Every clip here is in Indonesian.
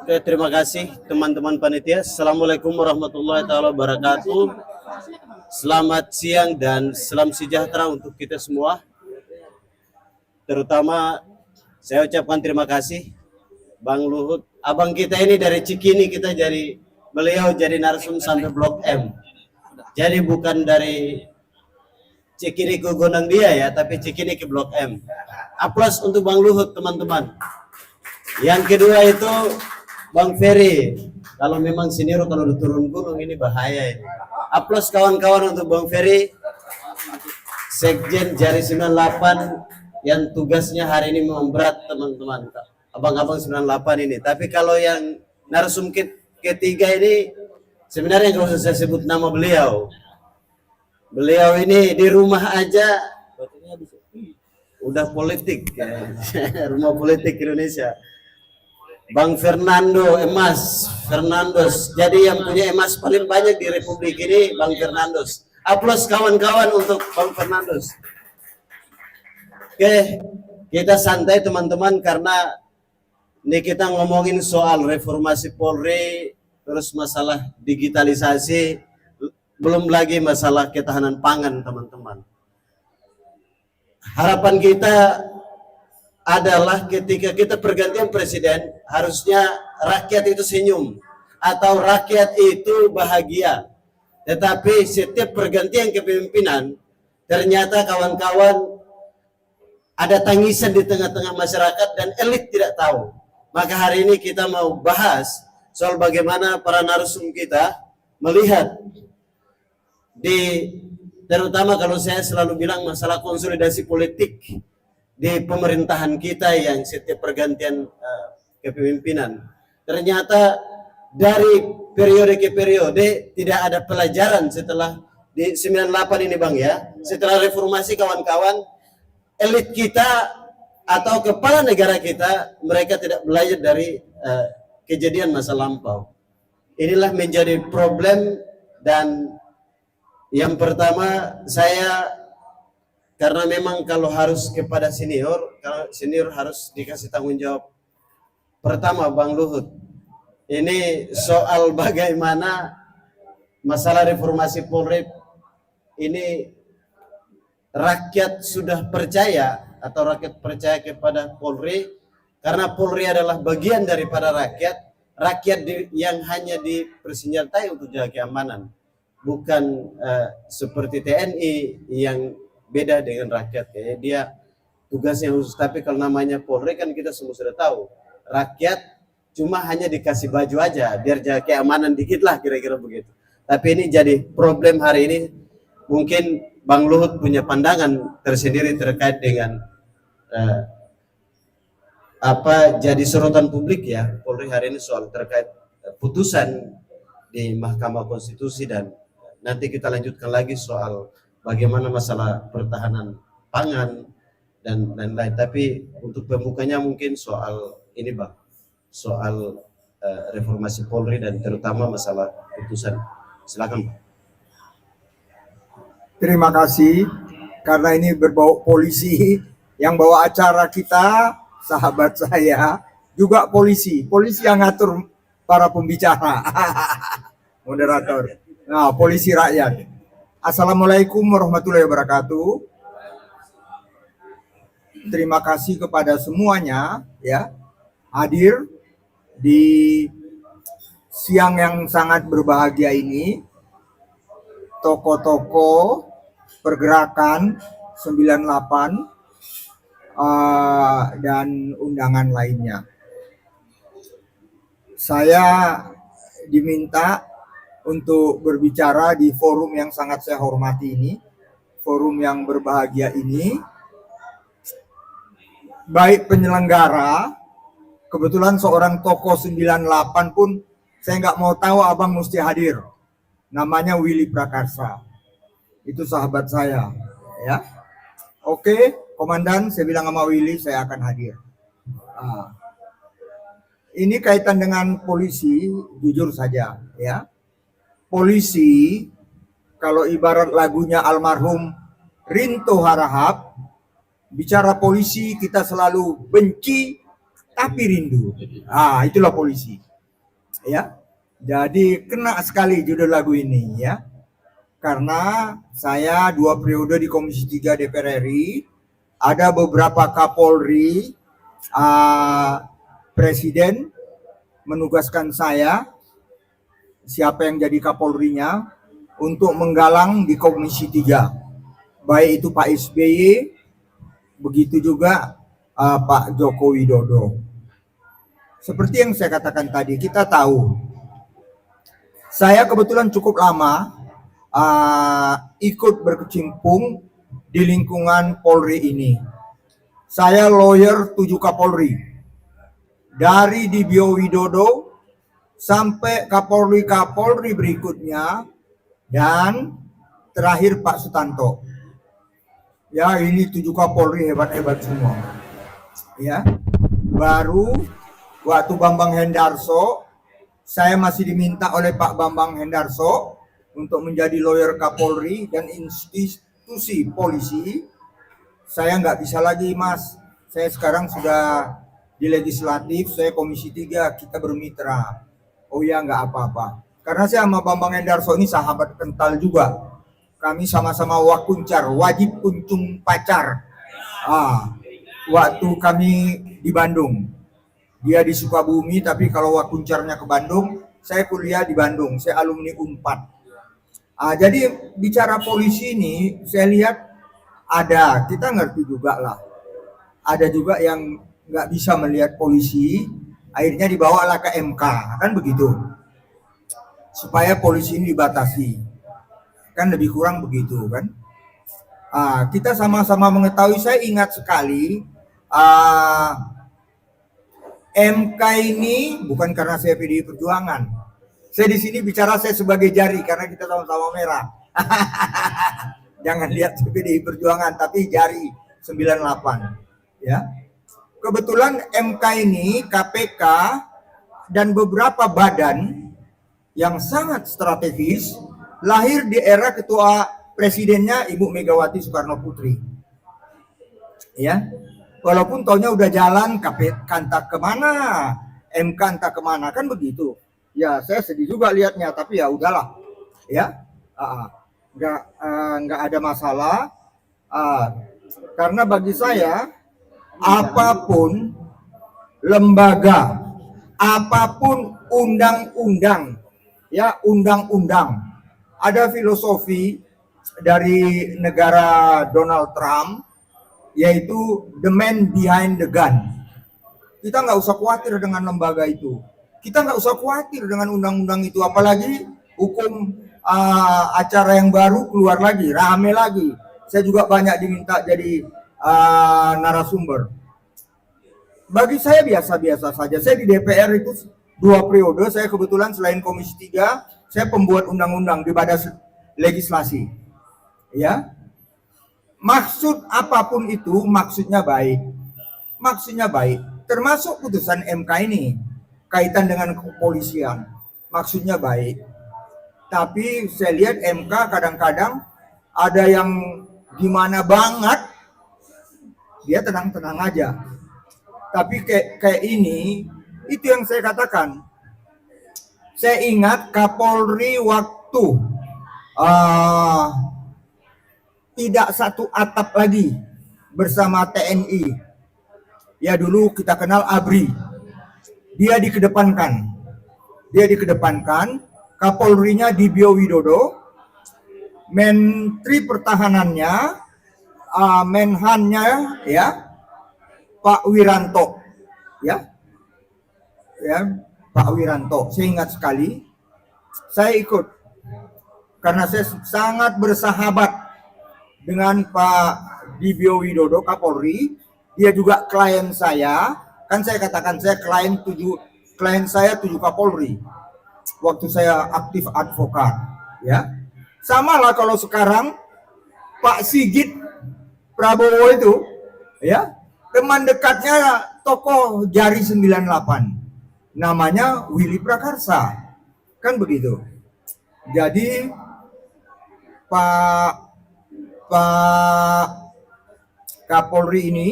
Oke, terima kasih teman-teman panitia. Assalamualaikum warahmatullahi taala wabarakatuh. Selamat siang dan salam sejahtera untuk kita semua. Terutama saya ucapkan terima kasih Bang Luhut. Abang kita ini dari Cikini, beliau jadi narsum sampai Blok M. Jadi bukan dari Cikini ke Gondang Dia ya, tapi Cikini ke Blok M. Aplaus untuk Bang Luhut, teman-teman. Yang kedua itu Bang Ferry. Kalau memang senior kalau turun gunung ini bahaya ini. Aplaus kawan-kawan untuk Bang Ferry, Sekjen Jari 98 yang tugasnya hari ini memang berat, teman-teman. Abang-abang 98 ini. Tapi kalau yang narsum ketiga ini sebenarnya nggak usah saya sebut nama beliau. Beliau ini di rumah aja udah politik ya. Rumah politik Indonesia. Bang Fernando Emas Fernandos. Jadi yang punya emas paling banyak di Republik ini Bang Fernandos. Aplaus kawan-kawan untuk Bang Fernandos. Oke, kita santai teman-teman karena ini kita ngomongin soal reformasi Polri, terus masalah digitalisasi, belum lagi masalah ketahanan pangan teman-teman. Harapan kita adalah ketika kita pergantian presiden, harusnya rakyat itu senyum atau rakyat itu bahagia. Tetapi setiap pergantian kepemimpinan, ternyata kawan-kawan ada tangisan di tengah-tengah masyarakat dan elit tidak tahu. Maka hari ini kita mau bahas soal bagaimana para narsum kita melihat terutama kalau saya selalu bilang masalah konsolidasi politik di pemerintahan kita yang setiap pergantian kepemimpinan. Ternyata dari periode ke periode tidak ada pelajaran setelah di 98 ini Bang ya. Setelah reformasi kawan-kawan, elit kita atau kepala negara kita, mereka tidak belajar dari kejadian masa lampau. Inilah menjadi problem. Dan yang pertama saya, karena memang kalau harus kepada senior, kalau senior harus dikasih tanggung jawab. Pertama Bang Luhut, ini soal bagaimana masalah reformasi Polri ini rakyat sudah percaya atau rakyat percaya kepada Polri karena Polri adalah bagian daripada rakyat yang hanya dipersenjatai untuk jaga keamanan, bukan seperti TNI yang beda dengan rakyat ya. Dia tugasnya khusus. Tapi kalau namanya Polri kan kita semua sudah tahu, rakyat cuma hanya dikasih baju aja biar jaga keamanan dikit lah, kira-kira begitu. Tapi ini jadi problem hari ini. Mungkin Bang Luhut punya pandangan tersendiri terkait dengan apa jadi sorotan publik ya Polri hari ini soal terkait putusan di Mahkamah Konstitusi, dan nanti kita lanjutkan lagi soal bagaimana masalah pertahanan pangan dan lain-lain. Tapi untuk pembukanya mungkin soal ini Bang, soal reformasi Polri dan terutama masalah putusan. Silakan Bang. Terima kasih, karena ini berbau polisi. Yang bawa acara kita, sahabat saya, juga polisi yang ngatur para pembicara. Moderator. Nah, polisi rakyat. Assalamualaikum warahmatullahi wabarakatuh. Terima kasih kepada semuanya ya hadir di siang yang sangat berbahagia ini. Tokoh-tokoh pergerakan 98 dan undangan lainnya. Saya diminta untuk berbicara di forum yang sangat saya hormati ini, forum yang berbahagia ini. Baik penyelenggara, kebetulan seorang tokoh 98 pun saya nggak mau tahu abang mesti hadir. Namanya Willy Prakarsa. Itu sahabat saya ya. Oke, komandan, saya bilang sama Willy saya akan hadir. Ini kaitan dengan polisi, jujur saja ya. Polisi kalau ibarat lagunya almarhum Rinto Harahap, bicara polisi kita selalu benci tapi rindu. Itulah polisi. ya. Jadi kena sekali judul lagu ini ya. Karena saya 2 periode di Komisi 3 DPR RI, ada beberapa Kapolri, Presiden menugaskan saya, siapa yang jadi Kapolrinya, untuk menggalang di Komisi 3. Baik itu Pak SBY, begitu juga Pak Joko Widodo. Seperti yang saya katakan tadi, kita tahu, saya kebetulan cukup lama ikut berkecimpung di lingkungan Polri ini. Saya lawyer 7 Kapolri. Dari Dibio Widodo sampai Kapolri berikutnya, dan terakhir Pak Sutanto. Ya, ini 7 Kapolri hebat-hebat semua. Ya, baru waktu Bambang Hendarso, saya masih diminta oleh Pak Bambang Hendarso untuk menjadi lawyer Kapolri dan institusi polisi. Saya nggak bisa lagi, Mas. Saya sekarang sudah di legislatif, saya Komisi 3, kita bermitra. Oh ya, nggak apa-apa. Karena saya sama Bambang Hendarso ini sahabat kental juga. Kami sama-sama wakuncar, wajib kuncung pacar. Waktu kami di Bandung. Dia di Sukabumi, tapi kalau wakuncarnya ke Bandung, saya kuliah di Bandung, saya alumni Unpad. Jadi bicara polisi ini, saya lihat ada, kita ngerti juga lah. Ada juga yang nggak bisa melihat polisi, akhirnya dibawalah ke MK, kan begitu. Supaya polisi ini dibatasi. Kan lebih kurang begitu kan. Kita sama-sama mengetahui, saya ingat sekali, MK ini bukan karena saya PDI Perjuangan. Saya di sini bicara saya sebagai jari karena kita sama-sama merah. Jangan lihat PDI Perjuangan, tapi jari 98. Ya. Kebetulan MK ini, KPK dan beberapa badan yang sangat strategis lahir di era ketua presidennya Ibu Megawati Soekarno Putri. Ya. Walaupun taunya udah jalan, KPK entah kemana, MK entah kemana, kan begitu. Ya, saya sedih juga lihatnya, tapi ya udahlah, ya, nggak ada masalah. Karena bagi saya, apapun lembaga, apapun undang-undang, ya undang-undang, ada filosofi dari negara Donald Trump, yaitu the man behind the gun. Kita nggak usah khawatir dengan lembaga itu. Kita nggak usah khawatir dengan undang-undang itu. Apalagi hukum acara yang baru keluar lagi, rame lagi. Saya juga banyak diminta jadi narasumber. Bagi saya biasa-biasa saja. Saya di DPR itu 2 periode. Saya kebetulan selain Komisi 3, saya pembuat undang-undang di badan legislasi. Ya. Maksud apapun itu, maksudnya baik. Maksudnya baik. Termasuk putusan MK ini. Kaitan dengan kepolisian. Maksudnya baik. Tapi saya lihat MK kadang-kadang ada yang gimana banget. Dia tenang-tenang aja. Tapi kayak ini, itu yang saya katakan. Saya ingat Kapolri waktu tidak satu atap lagi bersama TNI. Ya dulu kita kenal ABRI. Dia dikedepankan. Kapolrinya Dibio Widodo. Menteri Pertahanannya, Menhannya ya Pak Wiranto. Ya Pak Wiranto. Saya ingat sekali. Saya ikut karena saya sangat bersahabat dengan Pak Dibio Widodo Kapolri. Dia juga klien saya. Kan saya katakan saya klien saya 7 Kapolri. Waktu saya aktif advokat, ya. Sama lah kalau sekarang Pak Sigit Prabowo itu, ya, teman dekatnya tokoh Jari 98. Namanya Willy Prakarsa. Kan begitu. Jadi Pak Kapolri ini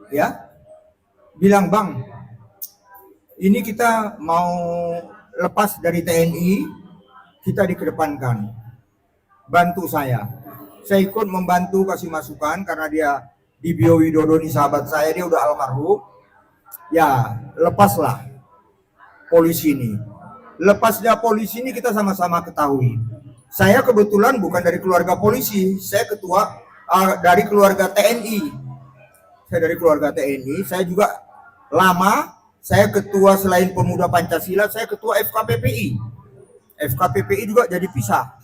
ya bilang, Bang, ini kita mau lepas dari TNI, kita dikedepankan. Bantu saya. Saya ikut membantu kasih masukan karena dia di Bio Widodo ini sahabat saya, dia udah almarhum. Ya, lepaslah polisi ini. Lepasnya polisi ini kita sama-sama ketahui. Saya kebetulan bukan dari keluarga polisi, saya ketua dari keluarga TNI. Saya dari keluarga TNI, saya juga lama, saya ketua selain Pemuda Pancasila, saya ketua FKPPI. FKPPI juga jadi pisah.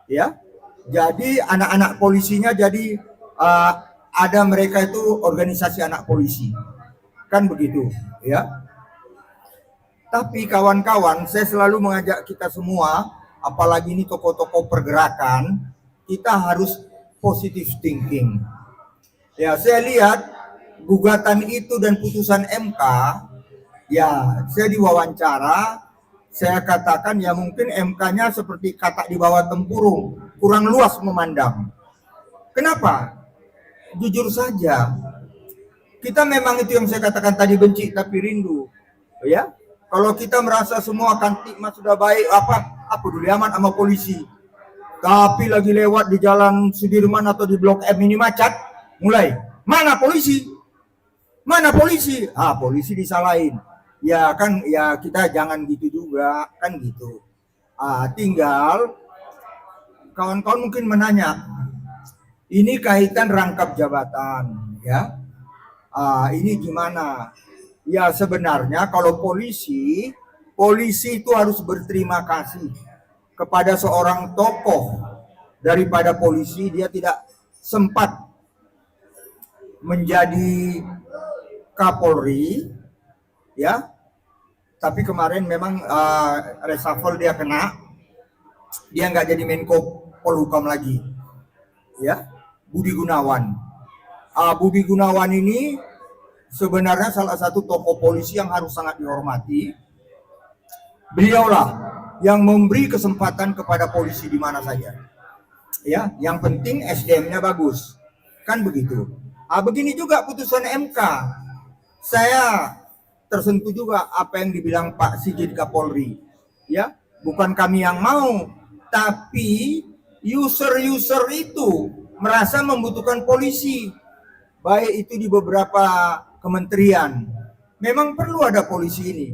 Ya. Jadi anak-anak polisinya jadi ada mereka itu organisasi anak polisi. Kan begitu, ya. Tapi kawan-kawan, saya selalu mengajak kita semua, apalagi ini tokoh-tokoh pergerakan, kita harus positive thinking. Ya, saya lihat gugatan itu dan putusan MK, ya, saya diwawancara, saya katakan ya mungkin MK-nya seperti katak di bawah tempurung, kurang luas memandang. Kenapa? Jujur saja, kita memang itu yang saya katakan tadi, benci tapi rindu, ya. Kalau kita merasa semua Kamtibmas sudah baik, apa peduli amat sama polisi. Tapi lagi lewat di jalan Sudirman atau di Blok M ini macet, mulai, mana polisi? Mana polisi? Polisi disalahin. Ya kan, ya kita jangan gitu juga, kan gitu. Tinggal kawan-kawan mungkin menanya, ini kaitan rangkap jabatan, ya. Ini gimana? Ya sebenarnya kalau polisi itu harus berterima kasih kepada seorang tokoh daripada polisi. Dia tidak sempat menjadi Kapolri, ya. Tapi kemarin memang reshuffle dia kena, dia nggak jadi Menko Polhukam lagi, ya. Budi Gunawan. Budi Gunawan ini sebenarnya salah satu tokoh polisi yang harus sangat dihormati. Beliaulah yang memberi kesempatan kepada polisi di mana saja. Ya, yang penting SDM-nya bagus. Kan begitu. Begini juga putusan MK. Saya tersentuh juga apa yang dibilang Pak Sigit Kapolri. Ya, bukan kami yang mau, tapi user-user itu merasa membutuhkan polisi. Baik itu di beberapa kementerian, memang perlu ada polisi ini,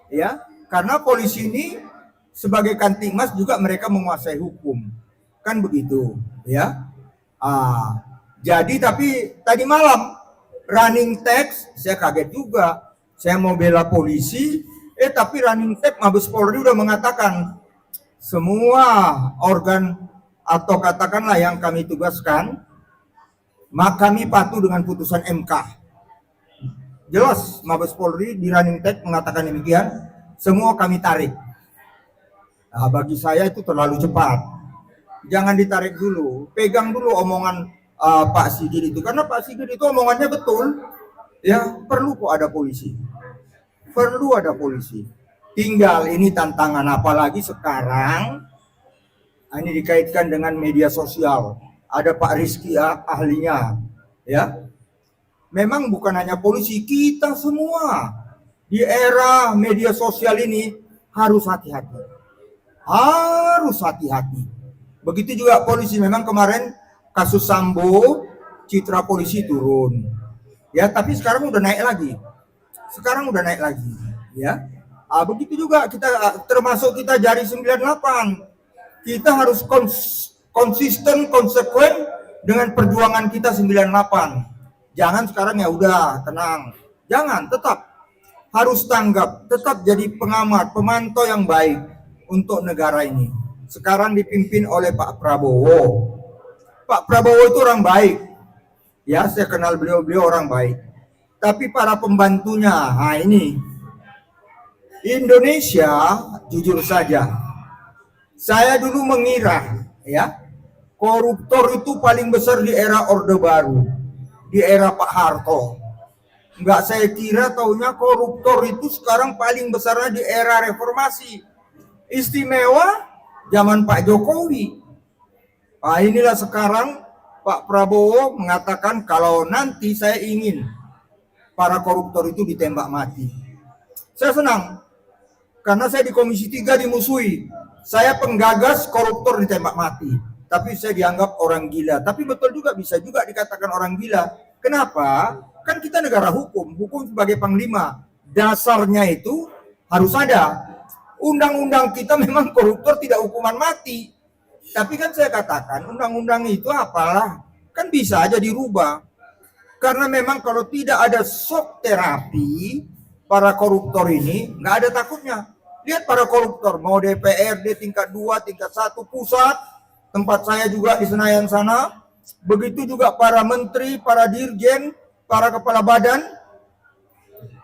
ya, karena polisi ini sebagai Kamtibmas juga mereka menguasai hukum, kan begitu, ya. Jadi tapi tadi malam running text saya kaget juga, saya mau bela polisi, tapi running text Mabes Polri udah mengatakan semua organ atau katakanlah yang kami tugaskan, maka kami patuh dengan putusan MK. Jelas Mabes Polri di running text mengatakan demikian, semua kami tarik. Bagi saya itu terlalu cepat. Jangan ditarik dulu, pegang dulu omongan Pak Sigit itu, karena Pak Sigit itu omongannya betul. Ya, perlu kok ada polisi. Perlu ada polisi. Tinggal ini tantangan, apalagi sekarang ini dikaitkan dengan media sosial. Ada Pak Rizky ahlinya, ya. Memang bukan hanya polisi, kita semua di era media sosial ini harus hati-hati. Harus hati-hati. Begitu juga polisi, memang kemarin kasus Sambo, citra polisi turun. Ya, tapi sekarang udah naik lagi. Ya. Begitu juga kita, termasuk kita Jari 98. Kita harus konsisten, konsekuen dengan perjuangan kita 98. Jangan sekarang ya udah tenang. Jangan, tetap harus tanggap, tetap jadi pengamat, pemantau yang baik untuk negara ini. Sekarang dipimpin oleh Pak Prabowo. Pak Prabowo itu orang baik. Ya, saya kenal beliau orang baik. Tapi para pembantunya, ini Indonesia, jujur saja, saya dulu mengira, ya, koruptor itu paling besar di era Orde Baru, di era Pak Harto. Enggak, saya kira taunya koruptor itu sekarang paling besarnya di era reformasi. Istimewa zaman Pak Jokowi. Inilah sekarang Pak Prabowo mengatakan kalau nanti saya ingin para koruptor itu ditembak mati. Saya senang. Karena saya di Komisi 3 dimusuhi. Saya penggagas koruptor ditembak mati. Tapi saya dianggap orang gila. Tapi betul juga, bisa juga dikatakan orang gila. Kenapa? Kan kita negara hukum. Hukum sebagai panglima. Dasarnya itu harus ada. Undang-undang kita memang koruptor tidak hukuman mati. Tapi kan saya katakan undang-undang itu apalah. Kan bisa aja dirubah. Karena memang kalau tidak ada shock terapi, para koruptor ini nggak ada takutnya. Lihat para koruptor, mau DPRD tingkat 2, tingkat 1 pusat, tempat saya juga di Senayan sana, begitu juga para menteri, para dirjen, para kepala badan,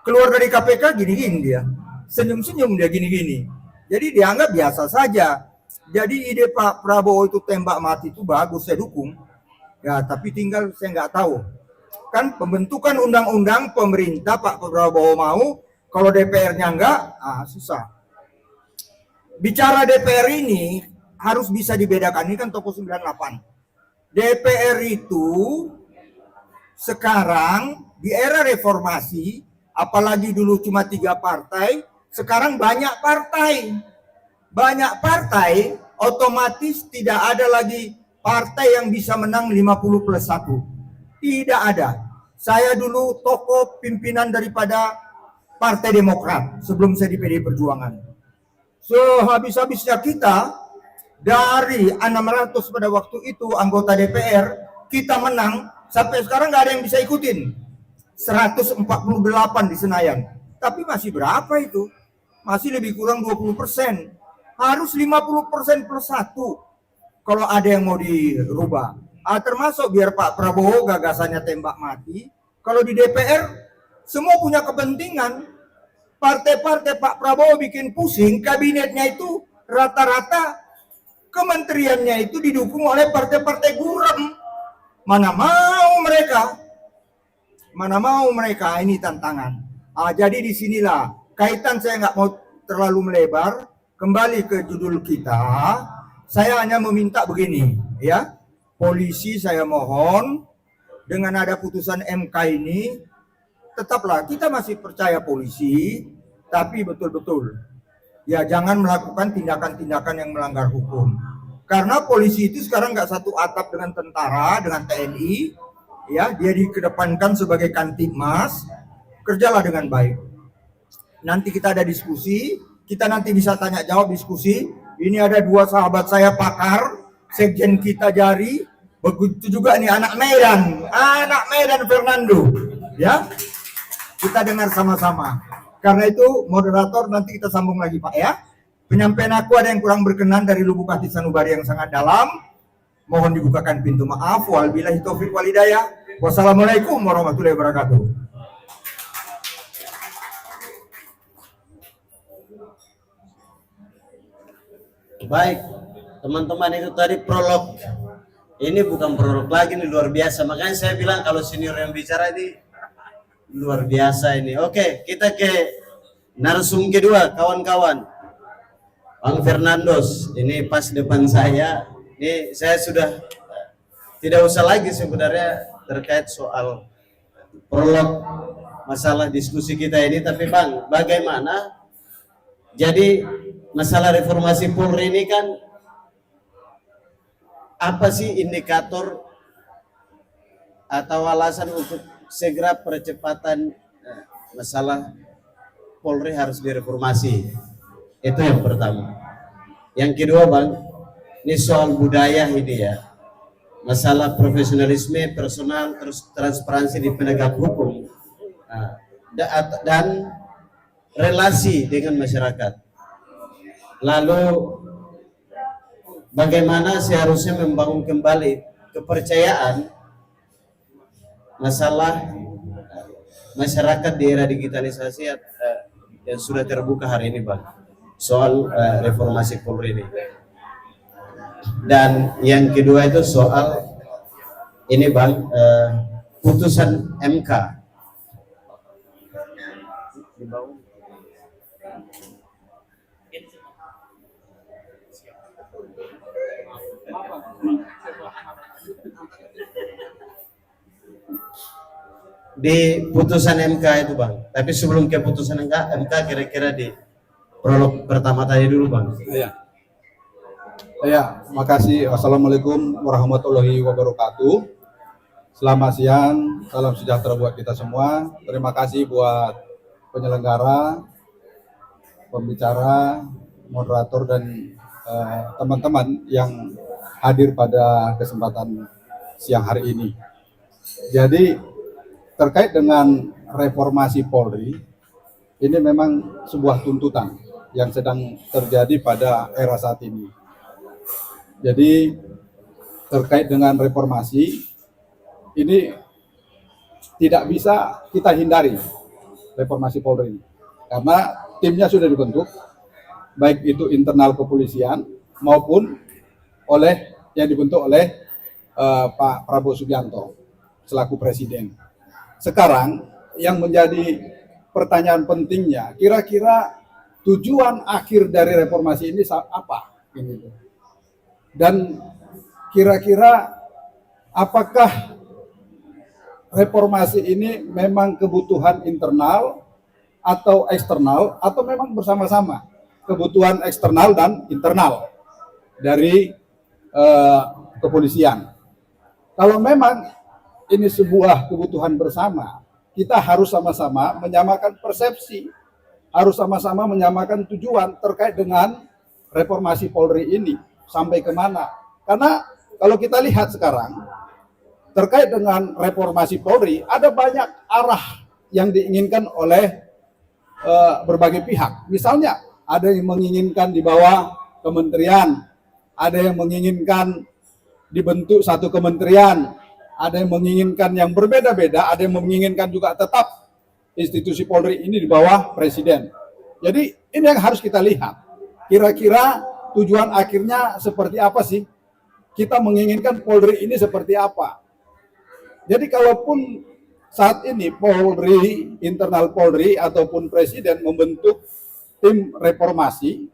keluar dari KPK gini-gini dia, senyum-senyum dia gini-gini. Jadi dianggap biasa saja. Jadi ide Pak Prabowo itu tembak mati itu bagus, saya dukung. Ya, tapi tinggal saya nggak tahu. Kan pembentukan undang-undang pemerintah Pak Prabowo mau, kalau DPR-nya enggak, susah. Bicara DPR ini harus bisa dibedakan, ini kan toko 98. DPR itu sekarang di era reformasi, apalagi dulu cuma 3 partai, sekarang banyak partai. Banyak partai, otomatis tidak ada lagi partai yang bisa menang 50+1. Tidak ada. Saya dulu tokoh pimpinan daripada Partai Demokrat sebelum saya di PDI Perjuangan. Sehabis-habisnya kita dari 600 pada waktu itu anggota DPR, kita menang sampai sekarang nggak ada yang bisa ikutin. 148 di Senayan. Tapi masih berapa itu? Masih lebih kurang 20%. Harus 50%+1 kalau ada yang mau dirubah. Termasuk biar Pak Prabowo gagasannya tembak mati. Kalau di DPR semua punya kepentingan. Partai-partai Pak Prabowo bikin pusing, kabinetnya itu rata-rata kementeriannya itu didukung oleh partai-partai gurem. Mana mau mereka? Mana mau mereka? Ini tantangan. Jadi disinilah kaitan, saya nggak mau terlalu melebar. Kembali ke judul kita, saya hanya meminta begini, ya. Polisi saya mohon, dengan ada putusan MK ini, tetaplah kita masih percaya polisi, tapi betul-betul ya jangan melakukan tindakan-tindakan yang melanggar hukum. Karena polisi itu sekarang nggak satu atap dengan tentara, dengan TNI, ya dia dikedepankan sebagai Kantipmas. Kerjalah dengan baik. Nanti kita ada diskusi, kita nanti bisa tanya jawab diskusi. Ini ada 2 sahabat saya pakar, sekjen kita Jari, begitu juga nih anak Medan Fernando, ya. Kita dengar sama-sama. Karena itu moderator nanti kita sambung lagi Pak ya. Penyampaian aku ada yang kurang berkenan dari lubuk hati sanubari yang sangat dalam. Mohon dibukakan pintu maaf. Wabillahi taufiq wal hidayah. Wassalamualaikum warahmatullahi wabarakatuh. Baik, teman-teman, itu tadi prolog. Ini bukan prolog lagi, ini luar biasa. Makanya saya bilang kalau senior yang bicara ini luar biasa ini. Oke, kita ke narsum kedua, kawan-kawan. Bang Fernandos, ini pas depan saya. Ini saya sudah tidak usah lagi sebenarnya terkait soal prolog masalah diskusi kita ini. Tapi Bang, bagaimana? Jadi masalah reformasi Polri ini kan apa sih indikator atau alasan untuk segera percepatan masalah Polri harus direformasi? Itu yang pertama. Yang kedua Bang, ini soal budaya ini ya, masalah profesionalisme personal, terus transparansi di penegak hukum, dan relasi dengan masyarakat. Lalu bagaimana seharusnya membangun kembali kepercayaan masalah masyarakat di era digitalisasi yang sudah terbuka hari ini Bang, soal reformasi Polri ini. Dan yang kedua itu soal ini Bang, putusan MK. Di putusan MK itu Bang, tapi sebelum ke putusan MK kira-kira di prolog pertama tadi dulu Bang. Iya. Ya, makasih. Wassalamualaikum warahmatullahi wabarakatuh. Selamat siang, salam sejahtera buat kita semua. Terima kasih buat penyelenggara, pembicara, moderator, dan teman-teman yang hadir pada kesempatan siang hari ini. Jadi terkait dengan reformasi Polri, ini memang sebuah tuntutan yang sedang terjadi pada era saat ini. Jadi terkait dengan reformasi, ini tidak bisa kita hindari reformasi Polri, karena timnya sudah dibentuk, baik itu internal kepolisian maupun yang dibentuk oleh Pak Prabowo Subianto selaku presiden. Sekarang yang menjadi pertanyaan pentingnya, kira-kira tujuan akhir dari reformasi ini apa? Dan kira-kira apakah reformasi ini memang kebutuhan internal atau eksternal, atau memang bersama-sama kebutuhan eksternal dan internal dari kepolisian? Kalau memang ini sebuah kebutuhan bersama, kita harus sama-sama menyamakan persepsi, harus sama-sama menyamakan tujuan terkait dengan reformasi Polri ini sampai kemana. Karena kalau kita lihat sekarang terkait dengan reformasi Polri, ada banyak arah yang diinginkan oleh berbagai pihak. Misalnya ada yang menginginkan di bawah kementerian, ada yang menginginkan dibentuk satu kementerian, ada yang menginginkan yang berbeda-beda, ada yang menginginkan juga tetap institusi Polri ini di bawah presiden. Jadi ini yang harus kita lihat. Kira-kira tujuan akhirnya seperti apa sih? Kita menginginkan Polri ini seperti apa? Jadi kalaupun saat ini Polri, internal Polri ataupun presiden membentuk tim reformasi,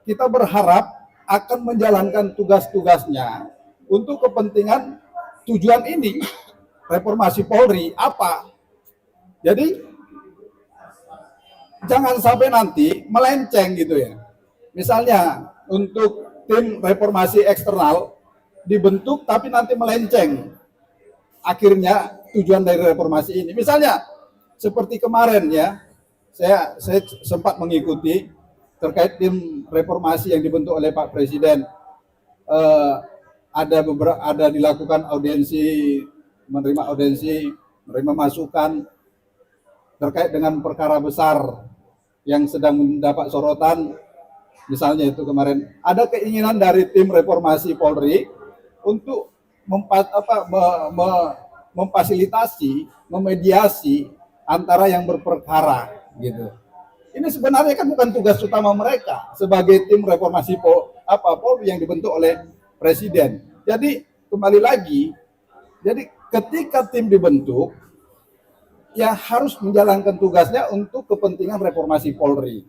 kita berharap akan menjalankan tugas-tugasnya untuk kepentingan tujuan ini, reformasi Polri apa. Jadi jangan sampai nanti melenceng gitu ya. Misalnya untuk tim reformasi eksternal dibentuk tapi nanti melenceng akhirnya tujuan dari reformasi ini. Misalnya seperti kemarin ya, saya sempat mengikuti terkait tim reformasi yang dibentuk oleh Pak Presiden. Ada dilakukan audiensi, menerima masukan terkait dengan perkara besar yang sedang mendapat sorotan. Misalnya itu kemarin ada keinginan dari tim reformasi Polri untuk memfasilitasi, memediasi antara yang berperkara gitu. Ini sebenarnya kan bukan tugas utama mereka sebagai tim reformasi Polri yang dibentuk oleh presiden. Jadi kembali lagi, jadi ketika tim dibentuk ya harus menjalankan tugasnya untuk kepentingan reformasi Polri.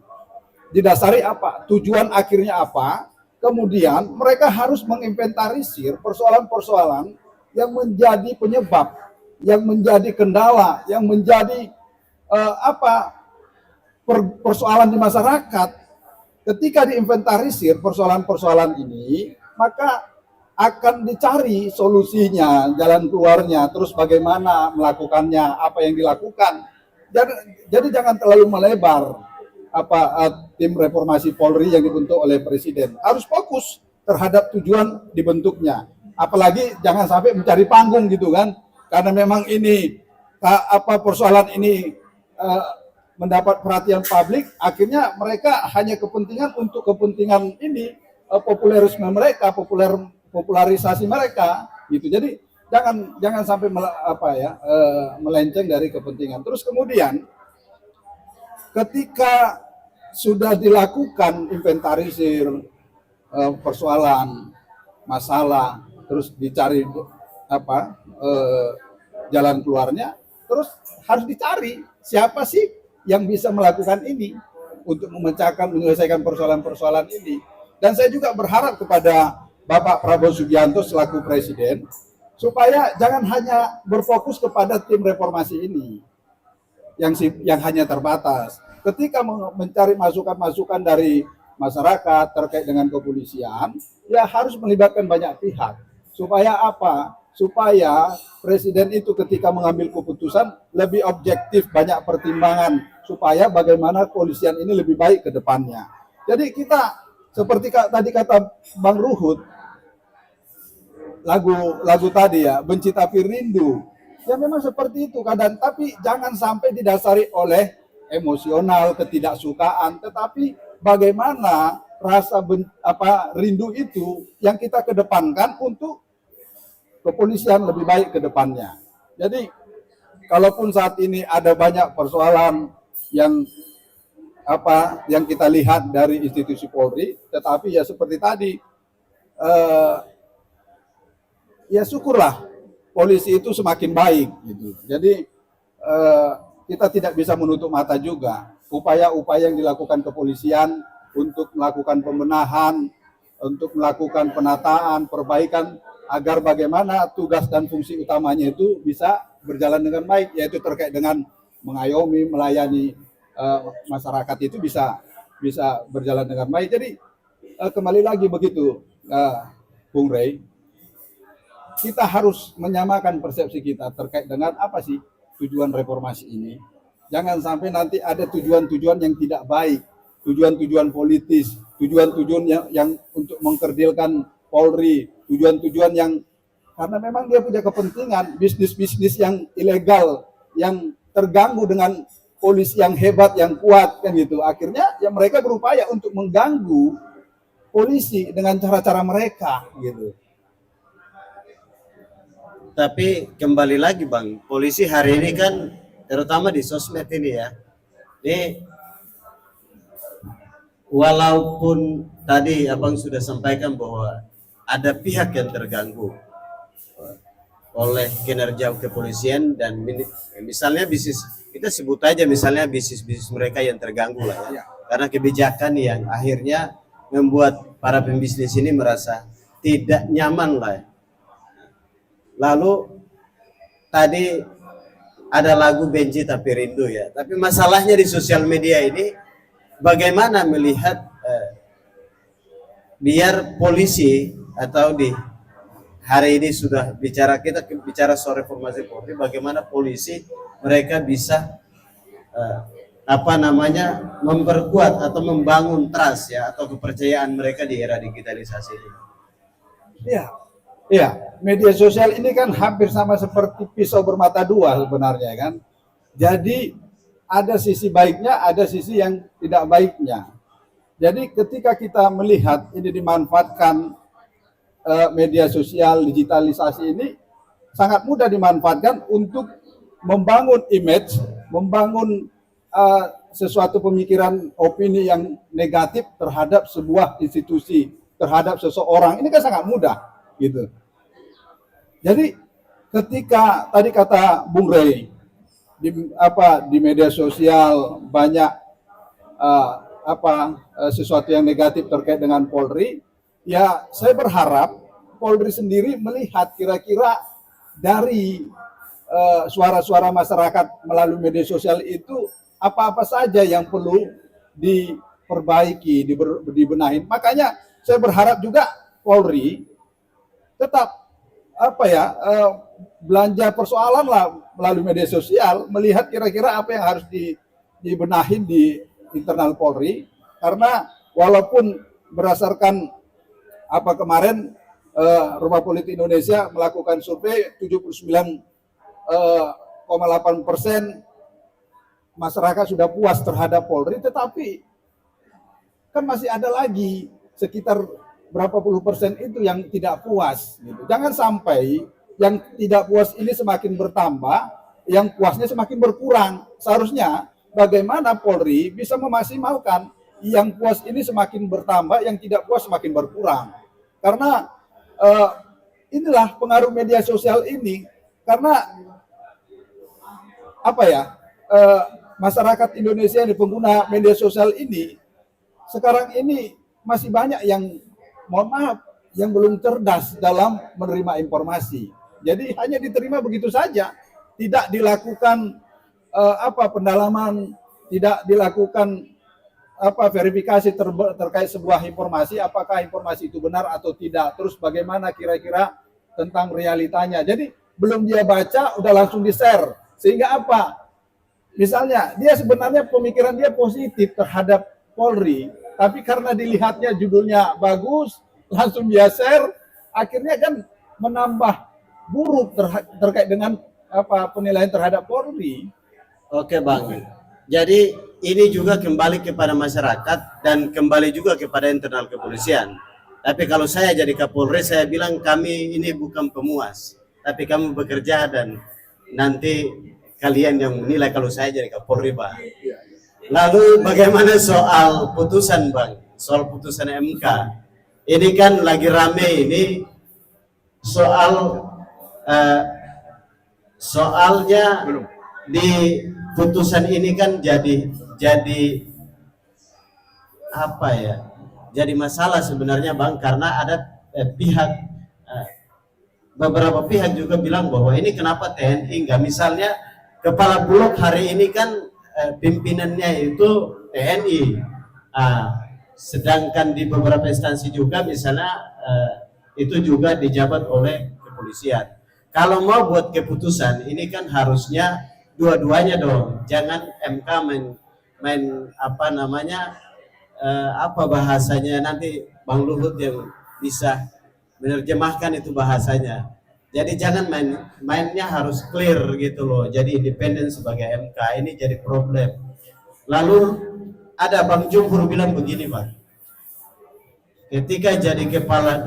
Didasari apa? Tujuan akhirnya apa? Kemudian mereka harus menginventarisir persoalan-persoalan yang menjadi penyebab, yang menjadi kendala, yang menjadi persoalan di masyarakat. Ketika diinventarisir persoalan-persoalan ini, maka akan dicari solusinya, jalan keluarnya, terus bagaimana melakukannya, apa yang dilakukan. Jadi jangan terlalu melebar tim reformasi Polri yang dibentuk oleh presiden. Harus fokus terhadap tujuan dibentuknya. Apalagi jangan sampai mencari panggung gitu kan. Karena memang ini persoalan ini mendapat perhatian publik, akhirnya mereka hanya kepentingan untuk kepentingan ini, populerisme mereka, popularisasi mereka gitu. Jadi jangan sampai melenceng dari kepentingan. Terus kemudian ketika sudah dilakukan inventarisir persoalan, masalah, terus dicari jalan keluarnya, terus harus dicari siapa sih yang bisa melakukan ini untuk menyelesaikan persoalan-persoalan ini. Dan saya juga berharap kepada Bapak Prabowo Subianto selaku presiden supaya jangan hanya berfokus kepada tim reformasi ini yang hanya terbatas, ketika mencari masukan-masukan dari masyarakat terkait dengan kepolisian, ya harus melibatkan banyak pihak. Supaya apa? Supaya presiden itu ketika mengambil keputusan lebih objektif, banyak pertimbangan, supaya bagaimana kepolisian ini lebih baik ke depannya. Jadi kita seperti tadi kata Bang Ruhut, lagu tadi ya, benci tapi rindu. Ya memang seperti itu kadang, tapi jangan sampai didasari oleh emosional, ketidaksukaan, tetapi bagaimana rasa rindu itu yang kita kedepankan untuk kepolisian lebih baik ke depannya. Jadi kalaupun saat ini ada banyak persoalan yang kita lihat dari institusi Polri, tetapi ya seperti tadi, ya syukurlah polisi itu semakin baik gitu. Jadi kita tidak bisa menutup mata juga upaya-upaya yang dilakukan kepolisian untuk melakukan pembenahan, untuk melakukan penataan, perbaikan agar bagaimana tugas dan fungsi utamanya itu bisa berjalan dengan baik, yaitu terkait dengan mengayomi, melayani masyarakat itu bisa berjalan dengan baik. Jadi kembali lagi begitu, Bung Rey, kita harus menyamakan persepsi kita terkait dengan apa sih tujuan reformasi ini. Jangan sampai nanti ada tujuan-tujuan yang tidak baik, tujuan-tujuan politis, tujuan-tujuan yang untuk mengkerdilkan Polri, tujuan-tujuan yang karena memang dia punya kepentingan, bisnis-bisnis yang ilegal, yang terganggu dengan polisi yang hebat, yang kuat, kan gitu. Akhirnya ya mereka berupaya untuk mengganggu polisi dengan cara-cara mereka, gitu. Tapi kembali lagi Bang, polisi hari ini kan terutama di sosmed ini ya, ini walaupun tadi Abang sudah sampaikan bahwa ada pihak yang terganggu oleh kinerja kepolisian dan misalnya bisnis, kita sebut aja misalnya bisnis mereka yang terganggu lah ya, karena kebijakan yang akhirnya membuat para pembisnis ini merasa tidak nyaman lah ya. Lalu tadi ada lagu benci tapi rindu ya, tapi masalahnya di sosial media ini bagaimana melihat biar polisi atau di hari ini sudah kita bicara soal reformasi Polri, bagaimana polisi mereka bisa memperkuat atau membangun trust ya atau kepercayaan mereka di era digitalisasi ini. Iya, media sosial ini kan hampir sama seperti pisau bermata dua sebenarnya kan. Jadi ada sisi baiknya, ada sisi yang tidak baiknya. Jadi ketika kita melihat ini dimanfaatkan media sosial, digitalisasi ini sangat mudah dimanfaatkan untuk membangun image, membangun sesuatu pemikiran, opini yang negatif terhadap sebuah institusi, terhadap seseorang. Ini kan sangat mudah, gitu. Jadi ketika tadi kata Bung Rey di media sosial banyak sesuatu yang negatif terkait dengan Polri, ya saya berharap Polri sendiri melihat kira-kira dari suara-suara masyarakat melalui media sosial itu apa-apa saja yang perlu diperbaiki, dibenahi. Makanya saya berharap juga Polri tetap belanja persoalan lah melalui media sosial, melihat kira-kira apa yang harus dibenahin di internal Polri, karena walaupun berdasarkan kemarin Rumah Politik Indonesia melakukan survei 79,8% masyarakat sudah puas terhadap Polri, tetapi kan masih ada lagi sekitar berapa puluh persen itu yang tidak puas. Gitu. Jangan sampai yang tidak puas ini semakin bertambah, yang puasnya semakin berkurang. Seharusnya bagaimana Polri bisa memaksimalkan yang puas ini semakin bertambah, yang tidak puas semakin berkurang. Karena inilah pengaruh media sosial ini. Karena masyarakat Indonesia yang pengguna media sosial ini sekarang ini masih banyak yang yang belum cerdas dalam menerima informasi. Jadi hanya diterima begitu saja, tidak dilakukan pendalaman tidak dilakukan verifikasi terkait sebuah informasi, apakah informasi itu benar atau tidak, terus bagaimana kira-kira tentang realitanya. Jadi belum dia baca udah langsung di-share, sehingga apa? Misalnya dia sebenarnya pemikiran dia positif terhadap Polri, tapi karena dilihatnya judulnya bagus, langsung dia share, akhirnya kan menambah buruk terkait dengan penilaian terhadap Polri. Oke Bang. Jadi ini juga kembali kepada masyarakat dan kembali juga kepada internal kepolisian. Tapi kalau saya jadi Kapolri, saya bilang kami ini bukan pemuas, tapi kami bekerja dan nanti kalian yang menilai kalau saya jadi Kapolri, Bang. Lalu bagaimana soal putusan, Bang? Soal putusan MK. Ini kan lagi rame ini soal soalnya di putusan ini kan jadi apa ya? Jadi masalah sebenarnya Bang, karena ada beberapa pihak juga bilang bahwa ini kenapa TNI enggak, misalnya kepala Bulog hari ini kan pimpinannya itu TNI, sedangkan di beberapa instansi juga misalnya itu juga dijabat oleh kepolisian. Kalau mau buat keputusan ini kan harusnya dua-duanya dong, jangan MK main apa namanya apa bahasanya, nanti Bang Luhut yang bisa menerjemahkan itu bahasanya. Jadi jangan mainnya harus clear gitu loh. Jadi independen sebagai MK ini jadi problem. Lalu ada Bang Jumhur bilang begini Bang, ketika jadi kepala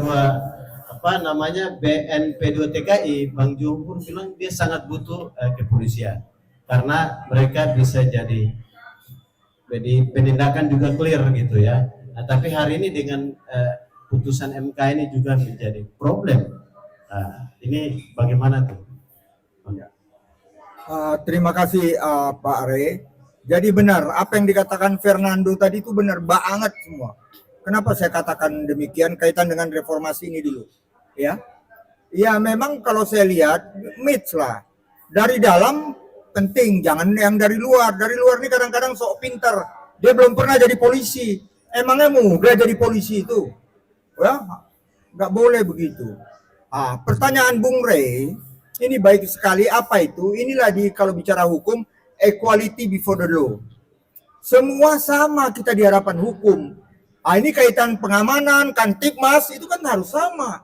BNP2 TKI, Bang Jumhur bilang dia sangat butuh kepolisian karena mereka bisa jadi penindakan juga clear gitu ya. Nah, tapi hari ini dengan putusan MK ini juga menjadi problem. Ini bagaimana tuh? Terima kasih Pak Re. Jadi benar apa yang dikatakan Fernando tadi itu benar banget semua. Kenapa saya katakan demikian kaitan dengan reformasi ini dulu? Ya, ya memang kalau saya lihat myths lah. Dari dalam penting, jangan yang dari luar. Dari luar ini kadang-kadang sok pintar. Dia belum pernah jadi polisi. Emangnya mudah jadi polisi itu? Ya, nggak boleh begitu. Pertanyaan Bung Rey ini baik sekali. Apa itu? Inilah kalau bicara hukum, equality before the law. Semua sama kita di hadapan hukum. Ini kaitan pengamanan, Kamtibmas itu kan harus sama.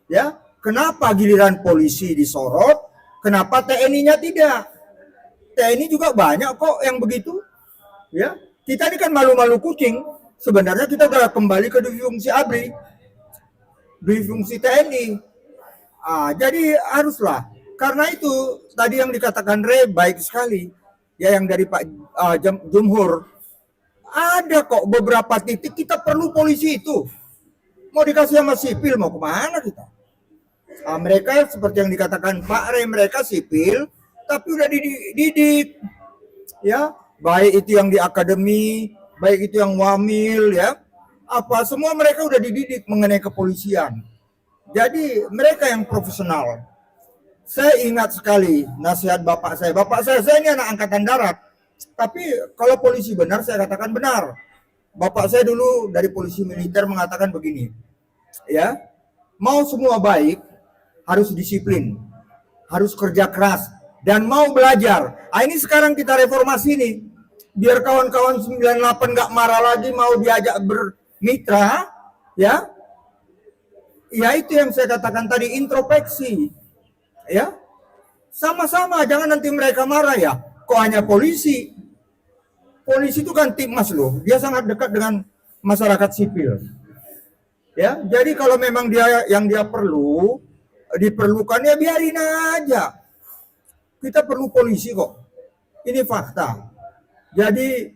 Ya, kenapa giliran polisi disorot, kenapa TNI-nya tidak? TNI juga banyak kok yang begitu. Ya, kita ini kan malu-malu kucing. Sebenarnya kita sudah kembali ke fungsi ABRI, fungsi TNI. Jadi haruslah. Karena itu tadi yang dikatakan Re baik sekali. Ya, yang dari Pak Jumhur. Ada kok beberapa titik kita perlu polisi itu. Mau dikasih sama sipil, mau kemana kita? Mereka seperti yang dikatakan Pak Re, mereka sipil, tapi udah dididik. Ya, baik itu yang di akademi, baik itu yang wamil, ya. Semua mereka udah dididik mengenai kepolisian. Jadi mereka yang profesional. Saya ingat sekali nasihat bapak saya. Bapak saya ini anak angkatan darat. Tapi kalau polisi benar, saya katakan benar. Bapak saya dulu dari polisi militer mengatakan begini, ya, mau semua baik harus disiplin, harus kerja keras, dan mau belajar. Ini sekarang kita reformasi nih, biar kawan-kawan 98 nggak marah lagi, mau diajak bermitra, ya. Ya itu yang saya katakan tadi, introspeksi, ya. Sama-sama, jangan nanti mereka marah ya. Kok hanya polisi? Polisi itu kan Kamtibmas loh, dia sangat dekat dengan masyarakat sipil. Ya, jadi kalau memang dia yang dia diperlukan ya biarin aja. Kita perlu polisi kok. Ini fakta. Jadi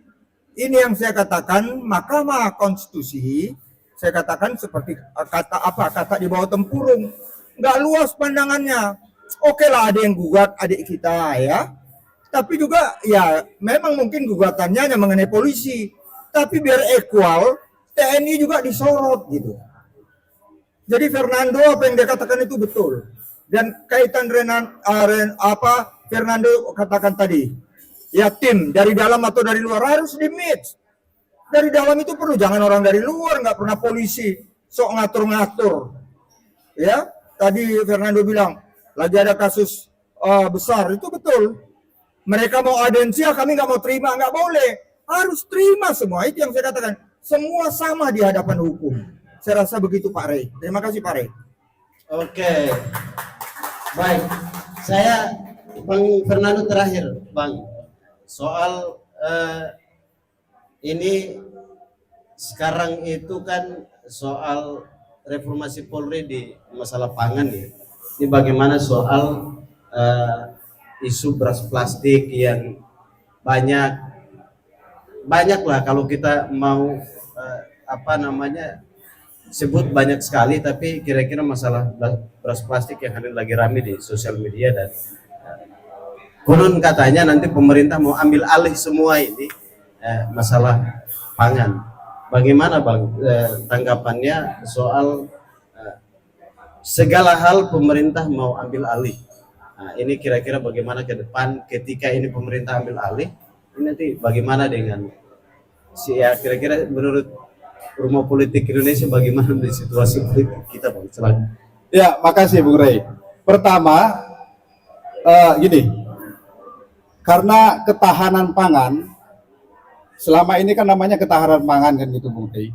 ini yang saya katakan, Mahkamah Konstitusi, saya katakan seperti kata di bawah tempurung, nggak luas pandangannya. Oke lah ada yang gugat adik kita ya. Tapi juga ya memang mungkin gugatannya hanya mengenai polisi. Tapi biar equal, TNI juga disorot gitu. Jadi Fernando apa yang dia katakan itu betul. Dan kaitan Fernando katakan tadi, ya tim dari dalam atau dari luar harus di mix. Dari dalam itu perlu, jangan orang dari luar, nggak pernah polisi sok ngatur-ngatur. Ya, tadi Fernando bilang lagi ada kasus besar, itu betul. Mereka mau adensia, kami nggak mau terima, nggak boleh. Harus terima semua, itu yang saya katakan. Semua sama di hadapan hukum. Saya rasa begitu Pak Rey. Terima kasih Pak Rey. Oke. Baik. Saya Bang Fernando terakhir, Bang. Soal ini sekarang itu kan soal reformasi Polri di masalah pangan ya. Ini bagaimana soal isu beras plastik yang banyak lah kalau kita mau sebut banyak sekali, tapi kira-kira masalah beras plastik yang hari lagi rame di sosial media dan konon katanya nanti pemerintah mau ambil alih semua ini masalah pangan. Bagaimana Bang tanggapannya soal segala hal pemerintah mau ambil alih? Nah, ini kira-kira bagaimana ke depan ketika ini pemerintah ambil alih? Ini nanti bagaimana dengan kira-kira menurut rumah politik Indonesia bagaimana di situasi politik kita Bang? Selamat. Ya, makasih Bung Rey. Pertama, gini, karena ketahanan pangan, selama ini kan namanya ketahanan pangan kan gitu Bung Rey.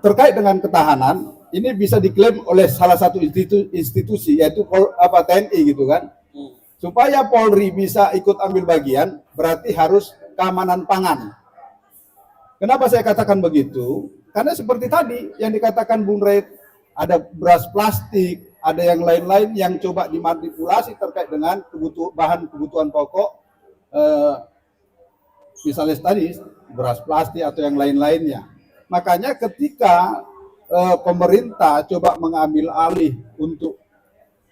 Terkait dengan ketahanan, ini bisa diklaim oleh salah satu institusi yaitu TNI gitu kan. Supaya Polri bisa ikut ambil bagian, berarti harus keamanan pangan. Kenapa saya katakan begitu? Karena seperti tadi yang dikatakan Bung Rey, ada beras plastik, ada yang lain-lain yang coba dimanipulasi terkait dengan bahan kebutuhan pokok, misalnya tadi beras plastik atau yang lain-lainnya. Makanya ketika pemerintah coba mengambil alih untuk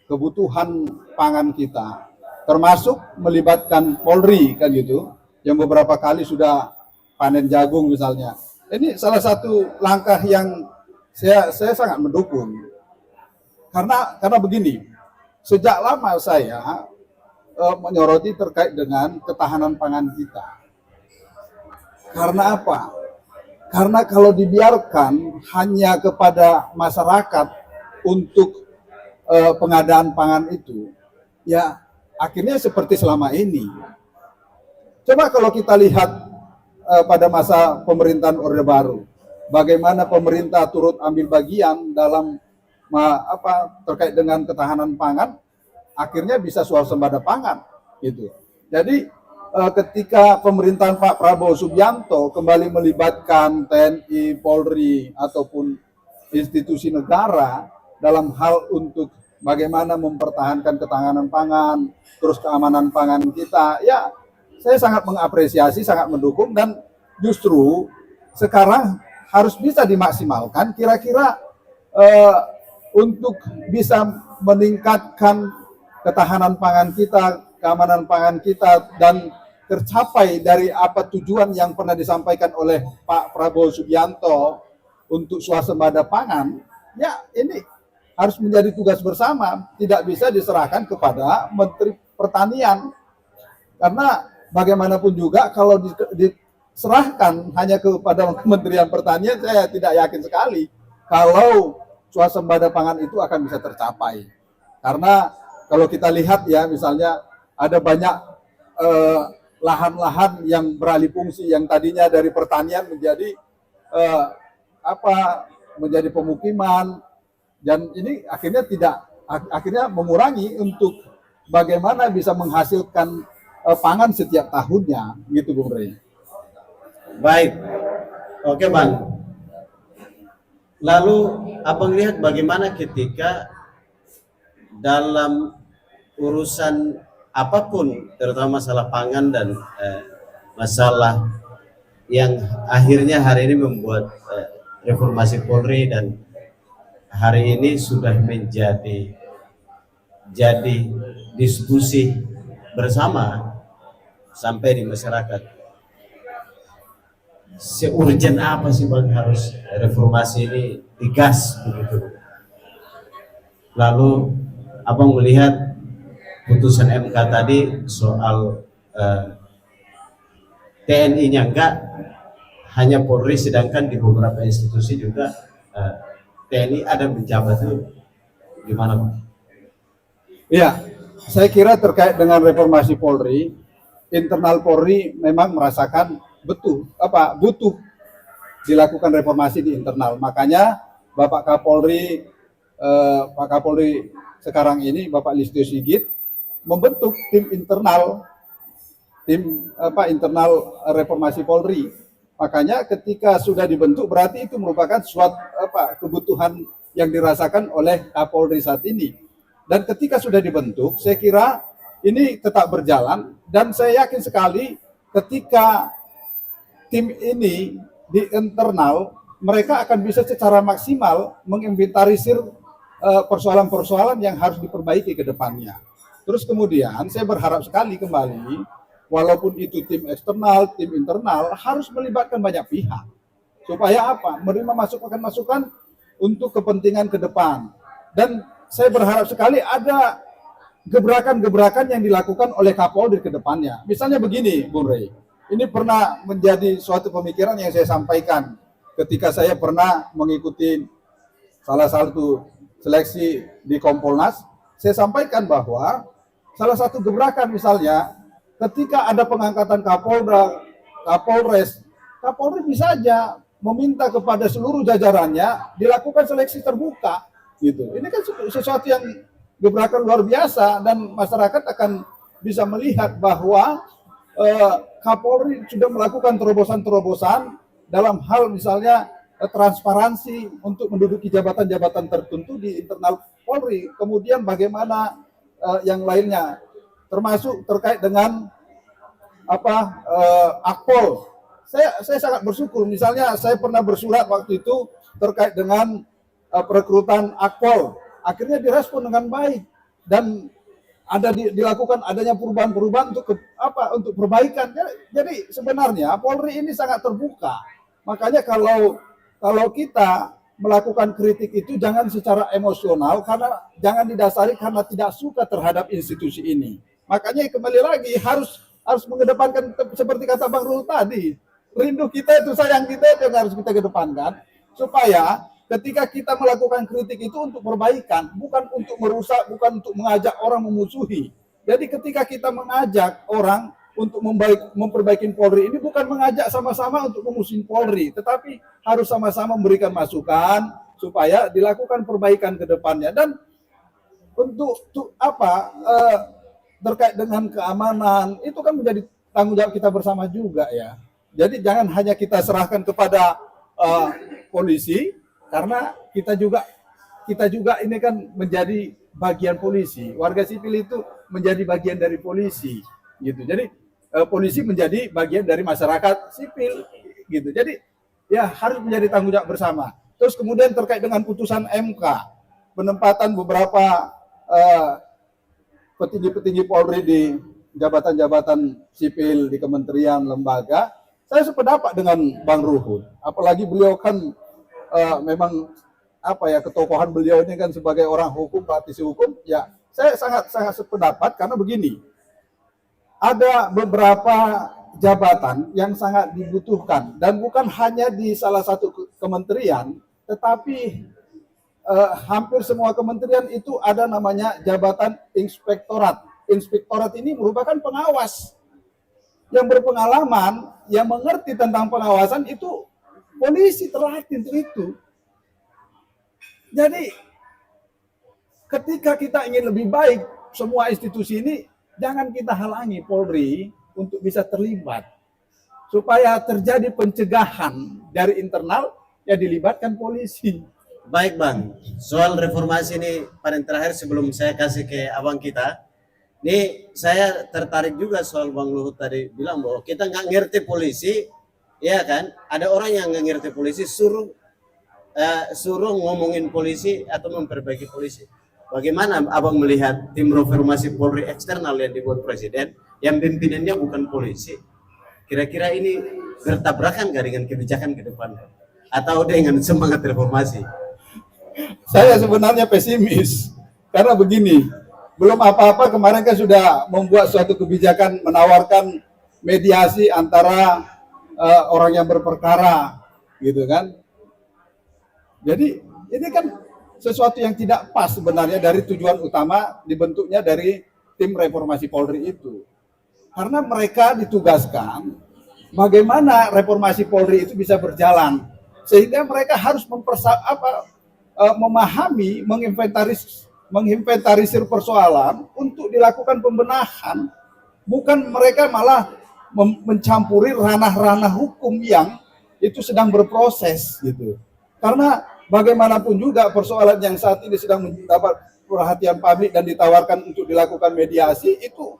kebutuhan pangan kita, termasuk melibatkan Polri kan gitu, yang beberapa kali sudah panen jagung misalnya. Ini salah satu langkah yang saya sangat mendukung. Karena begini, sejak lama saya menyoroti terkait dengan ketahanan pangan kita. Karena apa? Karena kalau dibiarkan hanya kepada masyarakat untuk pengadaan pangan itu, ya akhirnya seperti selama ini. Coba kalau kita lihat pada masa pemerintahan Orde Baru, bagaimana pemerintah turut ambil bagian dalam terkait dengan ketahanan pangan, akhirnya bisa swasembada pangan gitu. Jadi ketika pemerintahan Pak Prabowo Subianto kembali melibatkan TNI, Polri ataupun institusi negara dalam hal untuk bagaimana mempertahankan ketahanan pangan, terus keamanan pangan kita, ya saya sangat mengapresiasi, sangat mendukung, dan justru sekarang harus bisa dimaksimalkan kira-kira untuk bisa meningkatkan ketahanan pangan kita, keamanan pangan kita, dan tercapai dari apa tujuan yang pernah disampaikan oleh Pak Prabowo Subianto untuk swasembada pangan, ya ini harus menjadi tugas bersama, tidak bisa diserahkan kepada Menteri Pertanian. Karena bagaimanapun juga kalau diserahkan hanya kepada Kementerian Pertanian, saya tidak yakin sekali kalau swasembada pangan itu akan bisa tercapai. Karena kalau kita lihat ya, misalnya ada banyak lahan-lahan yang beralih fungsi yang tadinya dari pertanian menjadi menjadi pemukiman, dan ini akhirnya mengurangi untuk bagaimana bisa menghasilkan pangan setiap tahunnya gitu Bung Rey. Baik. Oke Bang. Lalu Abang lihat bagaimana ketika dalam urusan apapun, terutama masalah pangan dan masalah yang akhirnya hari ini membuat reformasi Polri dan hari ini sudah menjadi diskusi bersama sampai di masyarakat. Seurgent apa sih Bang harus reformasi ini digas begitu? Lalu Abang melihat putusan MK tadi soal eh, TNI-nya enggak, hanya Polri, sedangkan di beberapa institusi juga TNI ada menjabat itu gimana Pak? Iya, saya kira terkait dengan reformasi Polri, internal Polri memang merasakan butuh dilakukan reformasi di internal. Makanya Bapak Kapolri Pak Kapolri sekarang ini Bapak Listio Sigit membentuk tim internal reformasi Polri. Makanya ketika sudah dibentuk berarti itu merupakan suatu kebutuhan yang dirasakan oleh Kapolri saat ini. Dan ketika sudah dibentuk, saya kira ini tetap berjalan dan saya yakin sekali ketika tim ini di internal mereka akan bisa secara maksimal menginventarisir persoalan-persoalan yang harus diperbaiki ke depannya. Terus kemudian saya berharap sekali kembali, walaupun itu tim eksternal, tim internal, harus melibatkan banyak pihak. Supaya apa? Menerima masukan-masukan untuk kepentingan ke depan. Dan saya berharap sekali ada gebrakan-gebrakan yang dilakukan oleh Kapolri ke depannya. Misalnya begini, Bung Rey. Ini pernah menjadi suatu pemikiran yang saya sampaikan ketika saya pernah mengikuti salah satu seleksi di Kompolnas. Saya sampaikan bahwa salah satu gebrakan misalnya ketika ada pengangkatan Kapolres, Kapolri bisa saja meminta kepada seluruh jajarannya dilakukan seleksi terbuka, gitu. Ini kan sesuatu yang gebrakan luar biasa dan masyarakat akan bisa melihat bahwa Kapolri sudah melakukan terobosan-terobosan dalam hal misalnya transparansi untuk menduduki jabatan-jabatan tertentu di internal Polri. Kemudian bagaimana yang lainnya, termasuk terkait dengan Akpol. Saya sangat bersyukur. Misalnya saya pernah bersurat waktu itu terkait dengan perekrutan Akpol. Akhirnya direspon dengan baik dan dilakukan adanya perubahan-perubahan untuk perbaikan. Jadi sebenarnya Polri ini sangat terbuka. Makanya kalau kita melakukan kritik itu jangan secara emosional, karena jangan didasari karena tidak suka terhadap institusi ini. Makanya kembali lagi harus mengedepankan seperti kata Bang Rul tadi, rindu kita itu, sayang kita itu yang harus kita kedepankan, supaya ketika kita melakukan kritik itu untuk perbaikan, bukan untuk merusak, bukan untuk mengajak orang memusuhi. Jadi ketika kita mengajak orang untuk memperbaiki Polri ini bukan mengajak sama-sama untuk memusuhi Polri, tetapi harus sama-sama memberikan masukan supaya dilakukan perbaikan ke depannya. Dan untuk terkait dengan keamanan itu kan menjadi tanggung jawab kita bersama juga ya. Jadi jangan hanya kita serahkan kepada polisi, karena kita juga ini kan menjadi bagian polisi. Warga sipil itu menjadi bagian dari polisi, gitu. Jadi polisi menjadi bagian dari masyarakat sipil, gitu. Jadi ya harus menjadi tanggung jawab bersama. Terus kemudian terkait dengan putusan MK, penempatan beberapa petinggi-petinggi Polri di jabatan-jabatan sipil di kementerian, lembaga, saya sependapat dengan Bang Ruhut. Apalagi beliau kan memang ketokohan beliau ini kan sebagai orang hukum, praktisi hukum, ya saya sangat sependapat karena begini. Ada beberapa jabatan yang sangat dibutuhkan dan bukan hanya di salah satu kementerian, tetapi hampir semua kementerian itu ada namanya jabatan inspektorat. Inspektorat ini merupakan pengawas yang berpengalaman, yang mengerti tentang pengawasan itu polisi terlatih untuk itu. Jadi ketika kita ingin lebih baik semua institusi ini, jangan kita halangi Polri untuk bisa terlibat. Supaya terjadi pencegahan dari internal, ya dilibatkan polisi. Baik Bang, soal reformasi ini paling terakhir sebelum saya kasih ke abang kita, ini saya tertarik juga soal Bang Luhut tadi bilang bahwa kita nggak ngerti polisi, ya kan? Ada orang yang nggak ngerti polisi, suruh ngomongin polisi atau memperbaiki polisi. Bagaimana abang melihat tim reformasi Polri eksternal yang dibuat presiden, yang pimpinannya bukan polisi? Kira-kira ini bertabrakan nggak dengan kebijakan ke depan? Atau dengan semangat reformasi? Saya sebenarnya pesimis. Karena begini, Belum apa-apa kemarin kan sudah membuat suatu kebijakan menawarkan mediasi antara orang yang berperkara, gitu kan. Jadi ini kan sesuatu yang tidak pas sebenarnya dari tujuan utama dibentuknya dari tim reformasi Polri itu. Karena mereka ditugaskan bagaimana reformasi Polri itu bisa berjalan, sehingga mereka harus memahami, menginventarisir persoalan untuk dilakukan pembenahan. Bukan mereka malah mencampuri ranah-ranah hukum yang itu sedang berproses gitu. Karena bagaimanapun juga persoalan yang saat ini sedang mendapat perhatian publik dan ditawarkan untuk dilakukan mediasi itu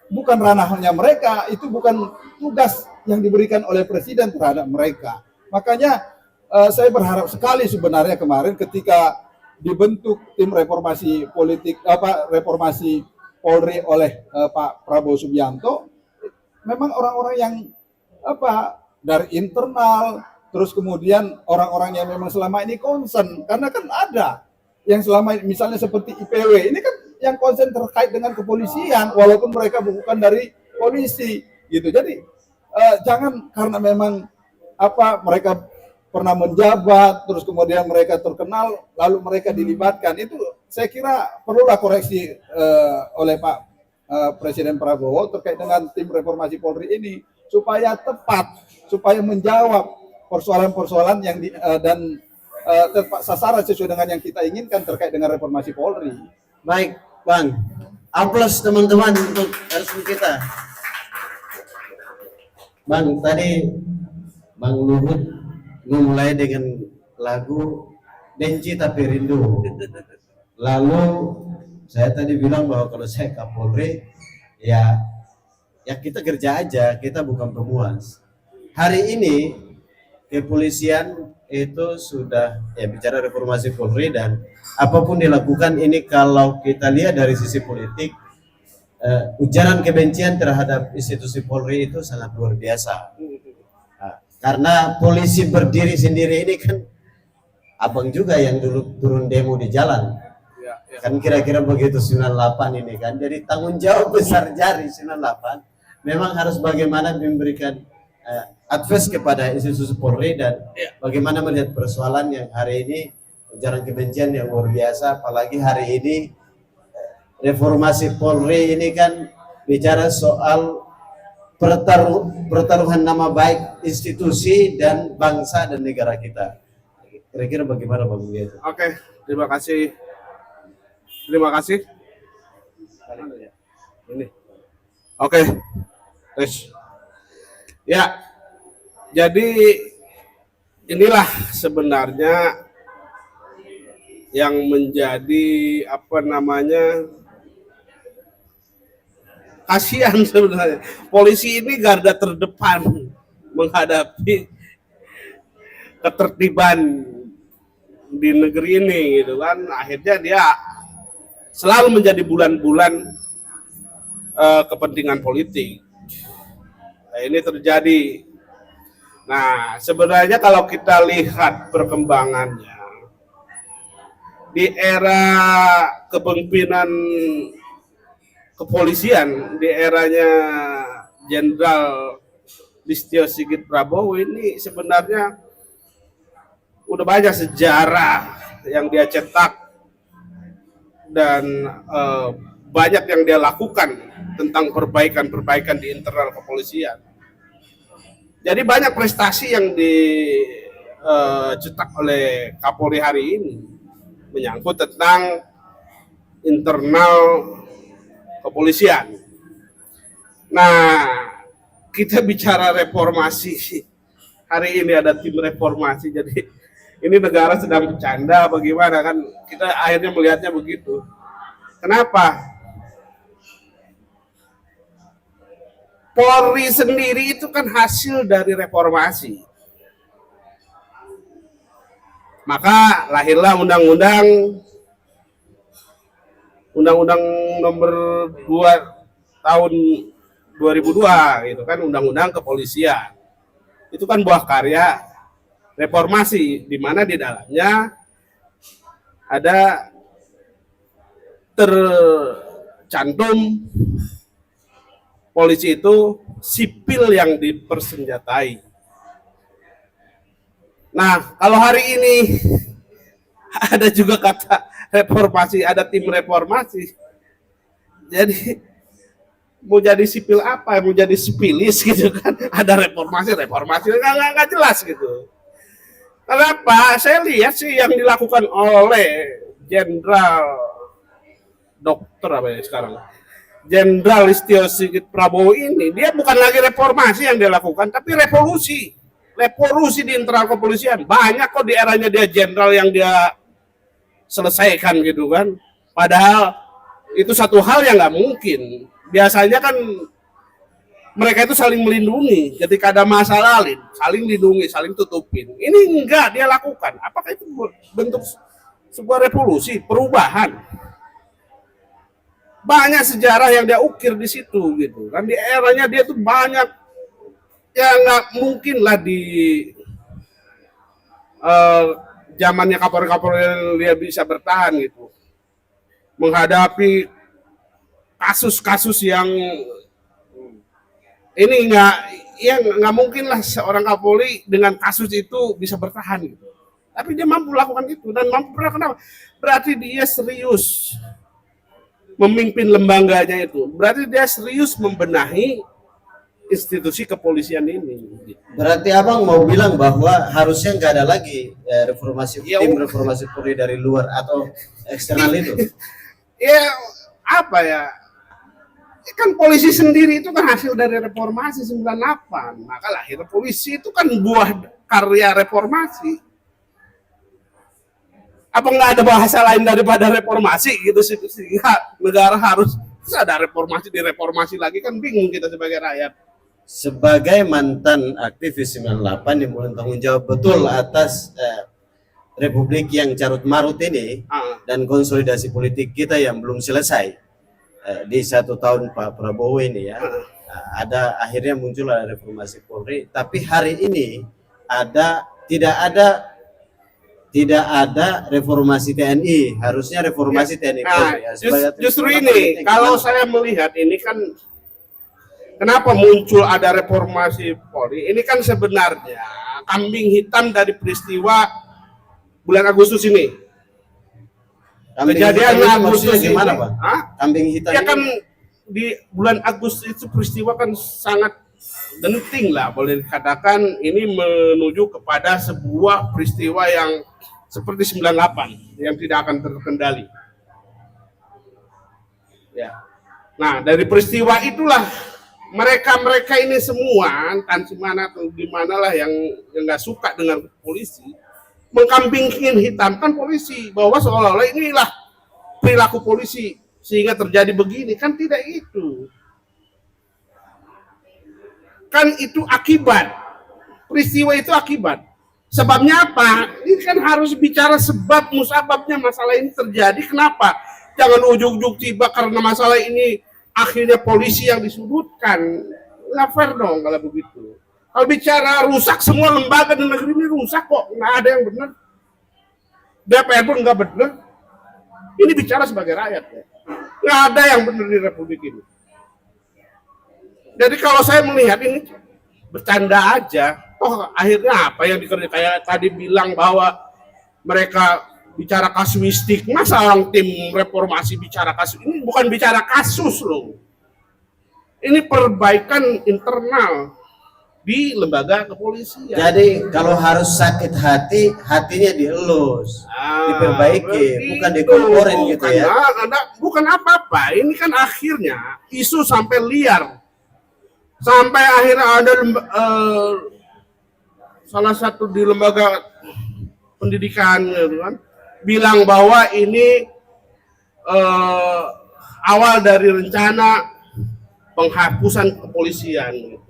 bukan ranahnya mereka, itu bukan tugas yang diberikan oleh presiden terhadap mereka. Makanya saya berharap sekali sebenarnya kemarin ketika dibentuk tim reformasi politik reformasi Polri oleh Pak Prabowo Subianto, memang orang-orang yang dari internal, terus kemudian orang-orang yang memang selama ini concern, karena kan ada yang selama ini, misalnya seperti IPW ini kan yang concern terkait dengan kepolisian walaupun mereka bukan dari polisi gitu. Jadi jangan karena memang mereka pernah menjabat terus kemudian mereka terkenal lalu mereka dilibatkan, itu saya kira perlulah koreksi oleh Pak Presiden Prabowo terkait dengan tim reformasi Polri ini supaya tepat, supaya menjawab persoalan-persoalan yang tepat sasaran sesuai dengan yang kita inginkan terkait dengan reformasi Polri. Baik, Bang. Aplaus teman-teman untuk resmi kita. Bang, tadi Bang Luhut memulai dengan lagu Benci Tapi Rindu. Lalu saya tadi bilang bahwa kalau saya Kapolri, ya kita kerja aja, kita bukan pemuas. Hari ini kepolisian itu sudah bicara reformasi Polri, dan apapun dilakukan ini kalau kita lihat dari sisi politik, ujaran kebencian terhadap institusi Polri itu sangat luar biasa. Karena polisi berdiri sendiri ini kan abang juga yang dulu turun demo di jalan. Kan kira-kira begitu 98 ini kan. Jadi tanggung jawab besar jari 98 memang harus bagaimana memberikan advice kepada institusi Polri dan bagaimana melihat persoalan yang hari ini ujaran kebencian yang luar biasa, apalagi hari ini reformasi Polri ini kan bicara soal pertaruhan nama baik institusi dan bangsa dan negara kita. Kira-kira bagaimana Bang Budi? Oke, terima kasih. Terima kasih. Ini. Oke. Tes. Ya. Jadi inilah sebenarnya yang menjadi kasihan sebenarnya. Polisi ini garda terdepan menghadapi ketertiban di negeri ini gitu kan. Akhirnya dia selalu menjadi bulan-bulan kepentingan politik. Nah, ini terjadi. Nah, sebenarnya kalau kita lihat perkembangannya di era kepemimpinan kepolisian, di eranya Jenderal Listio Sigit Prabowo ini sebenarnya udah banyak sejarah yang dia cetak dan banyak yang dia lakukan tentang perbaikan-perbaikan di internal kepolisian. Jadi banyak prestasi yang dicetak oleh Kapolri hari ini menyangkut tentang internal kepolisian. Nah, kita bicara reformasi. Hari ini ada tim reformasi, jadi ini negara sedang bercanda bagaimana kan, kita akhirnya melihatnya begitu. Kenapa? Polri sendiri itu kan hasil dari reformasi. Maka lahirlah undang-undang nomor 2 tahun 2002 gitu kan, undang-undang kepolisian. Itu kan buah karya reformasi, di mana di dalamnya ada tercantum polisi itu sipil yang dipersenjatai. Nah, kalau hari ini ada juga kata reformasi, ada tim reformasi. Jadi mau jadi sipil apa? Mau jadi sipilis gitu kan? Ada reformasi nggak jelas gitu. Kenapa? Saya lihat sih yang dilakukan oleh Jenderal Dokter apa ya sekarang, Jenderal Listio Sigit Prabowo ini, dia bukan lagi reformasi yang dia lakukan, tapi revolusi di internal kepolisian. Banyak kok di eranya dia jenderal yang dia selesaikan gitu kan. Padahal itu satu hal yang nggak mungkin. Biasanya kan mereka itu saling melindungi. Ketika ada masalah, saling lindungi, saling tutupin. Ini enggak dia lakukan. Apakah itu bentuk sebuah revolusi, perubahan? Banyak sejarah yang dia ukir di situ gitu kan. Di eranya dia tuh banyak ya nggak mungkin lah di zamannya Kapolri dia bisa bertahan gitu menghadapi kasus-kasus yang ini nggak mungkin lah seorang Kapolri dengan kasus itu bisa bertahan gitu. Tapi dia mampu lakukan itu dan mampu kenapa? Berarti dia serius memimpin lembaganya itu. Berarti dia serius membenahi institusi kepolisian ini. Berarti abang mau bilang bahwa harusnya nggak ada lagi reformasi tim reformasi Polri dari luar atau eksternal itu? Ya apa ya? Kan polisi sendiri itu kan hasil dari reformasi 98. Maka lahir polisi itu kan buah karya reformasi. Apa nggak ada bahasa lain daripada reformasi gitu sih? Negara harus ada reformasi direformasi lagi, kan bingung kita sebagai rakyat. Sebagai mantan aktivis 98 yang boleh tanggung jawab betul atas Republik yang carut marut ini dan konsolidasi politik kita yang belum selesai di 1 tahun Pak Prabowo ini ya, ada akhirnya muncul reformasi Polri. Tapi hari ini tidak ada reformasi TNI, harusnya reformasi TNI Polri. Justru ini kalau saya melihat ini kan kenapa muncul ada reformasi Polri? Ini kan sebenarnya kambing hitam dari peristiwa bulan Agustus ini. Kejadian Agustus gimana, Pak? Kambing hitam ya kan di bulan Agustus itu peristiwa kan sangat genting lah, boleh dikatakan ini menuju kepada sebuah peristiwa yang seperti 98 yang tidak akan terkendali. Ya. Nah, dari peristiwa itulah mereka ini semua entah mana atau gimana lah yang nggak suka dengan polisi mengkambingin hitamkan polisi bahwa seolah-olah inilah perilaku polisi sehingga terjadi begini. Kan tidak itu. Kan itu akibat. Peristiwa itu akibat. Sebabnya apa? Ini kan harus bicara sebab musababnya masalah ini terjadi. Kenapa? Jangan ujung-ujung tiba karena masalah ini akhirnya polisi yang disudutkan. Nggak fair dong kalau begitu. Kalau bicara rusak semua lembaga di negeri ini rusak kok. Nggak ada yang benar. DPR pun nggak benar. Ini bicara sebagai rakyat ya. Nggak ada yang benar di Republik ini. Jadi kalau saya melihat ini bercanda aja. Oh akhirnya apa yang dikerjakan? Kayak tadi bilang bahwa mereka bicara kasuistik. Masa orang tim reformasi bicara kasus? Ini bukan bicara kasus loh. Ini perbaikan internal di lembaga kepolisian. Jadi kalau harus sakit hati, hatinya dielus, diperbaiki, bukan dikomporin gitu ya. Bukan apa-apa. Ini kan akhirnya isu sampai liar. Sampai akhirnya ada salah satu di lembaga pendidikan gitu kan, bilang bahwa ini awal dari rencana penghapusan kepolisian gitu.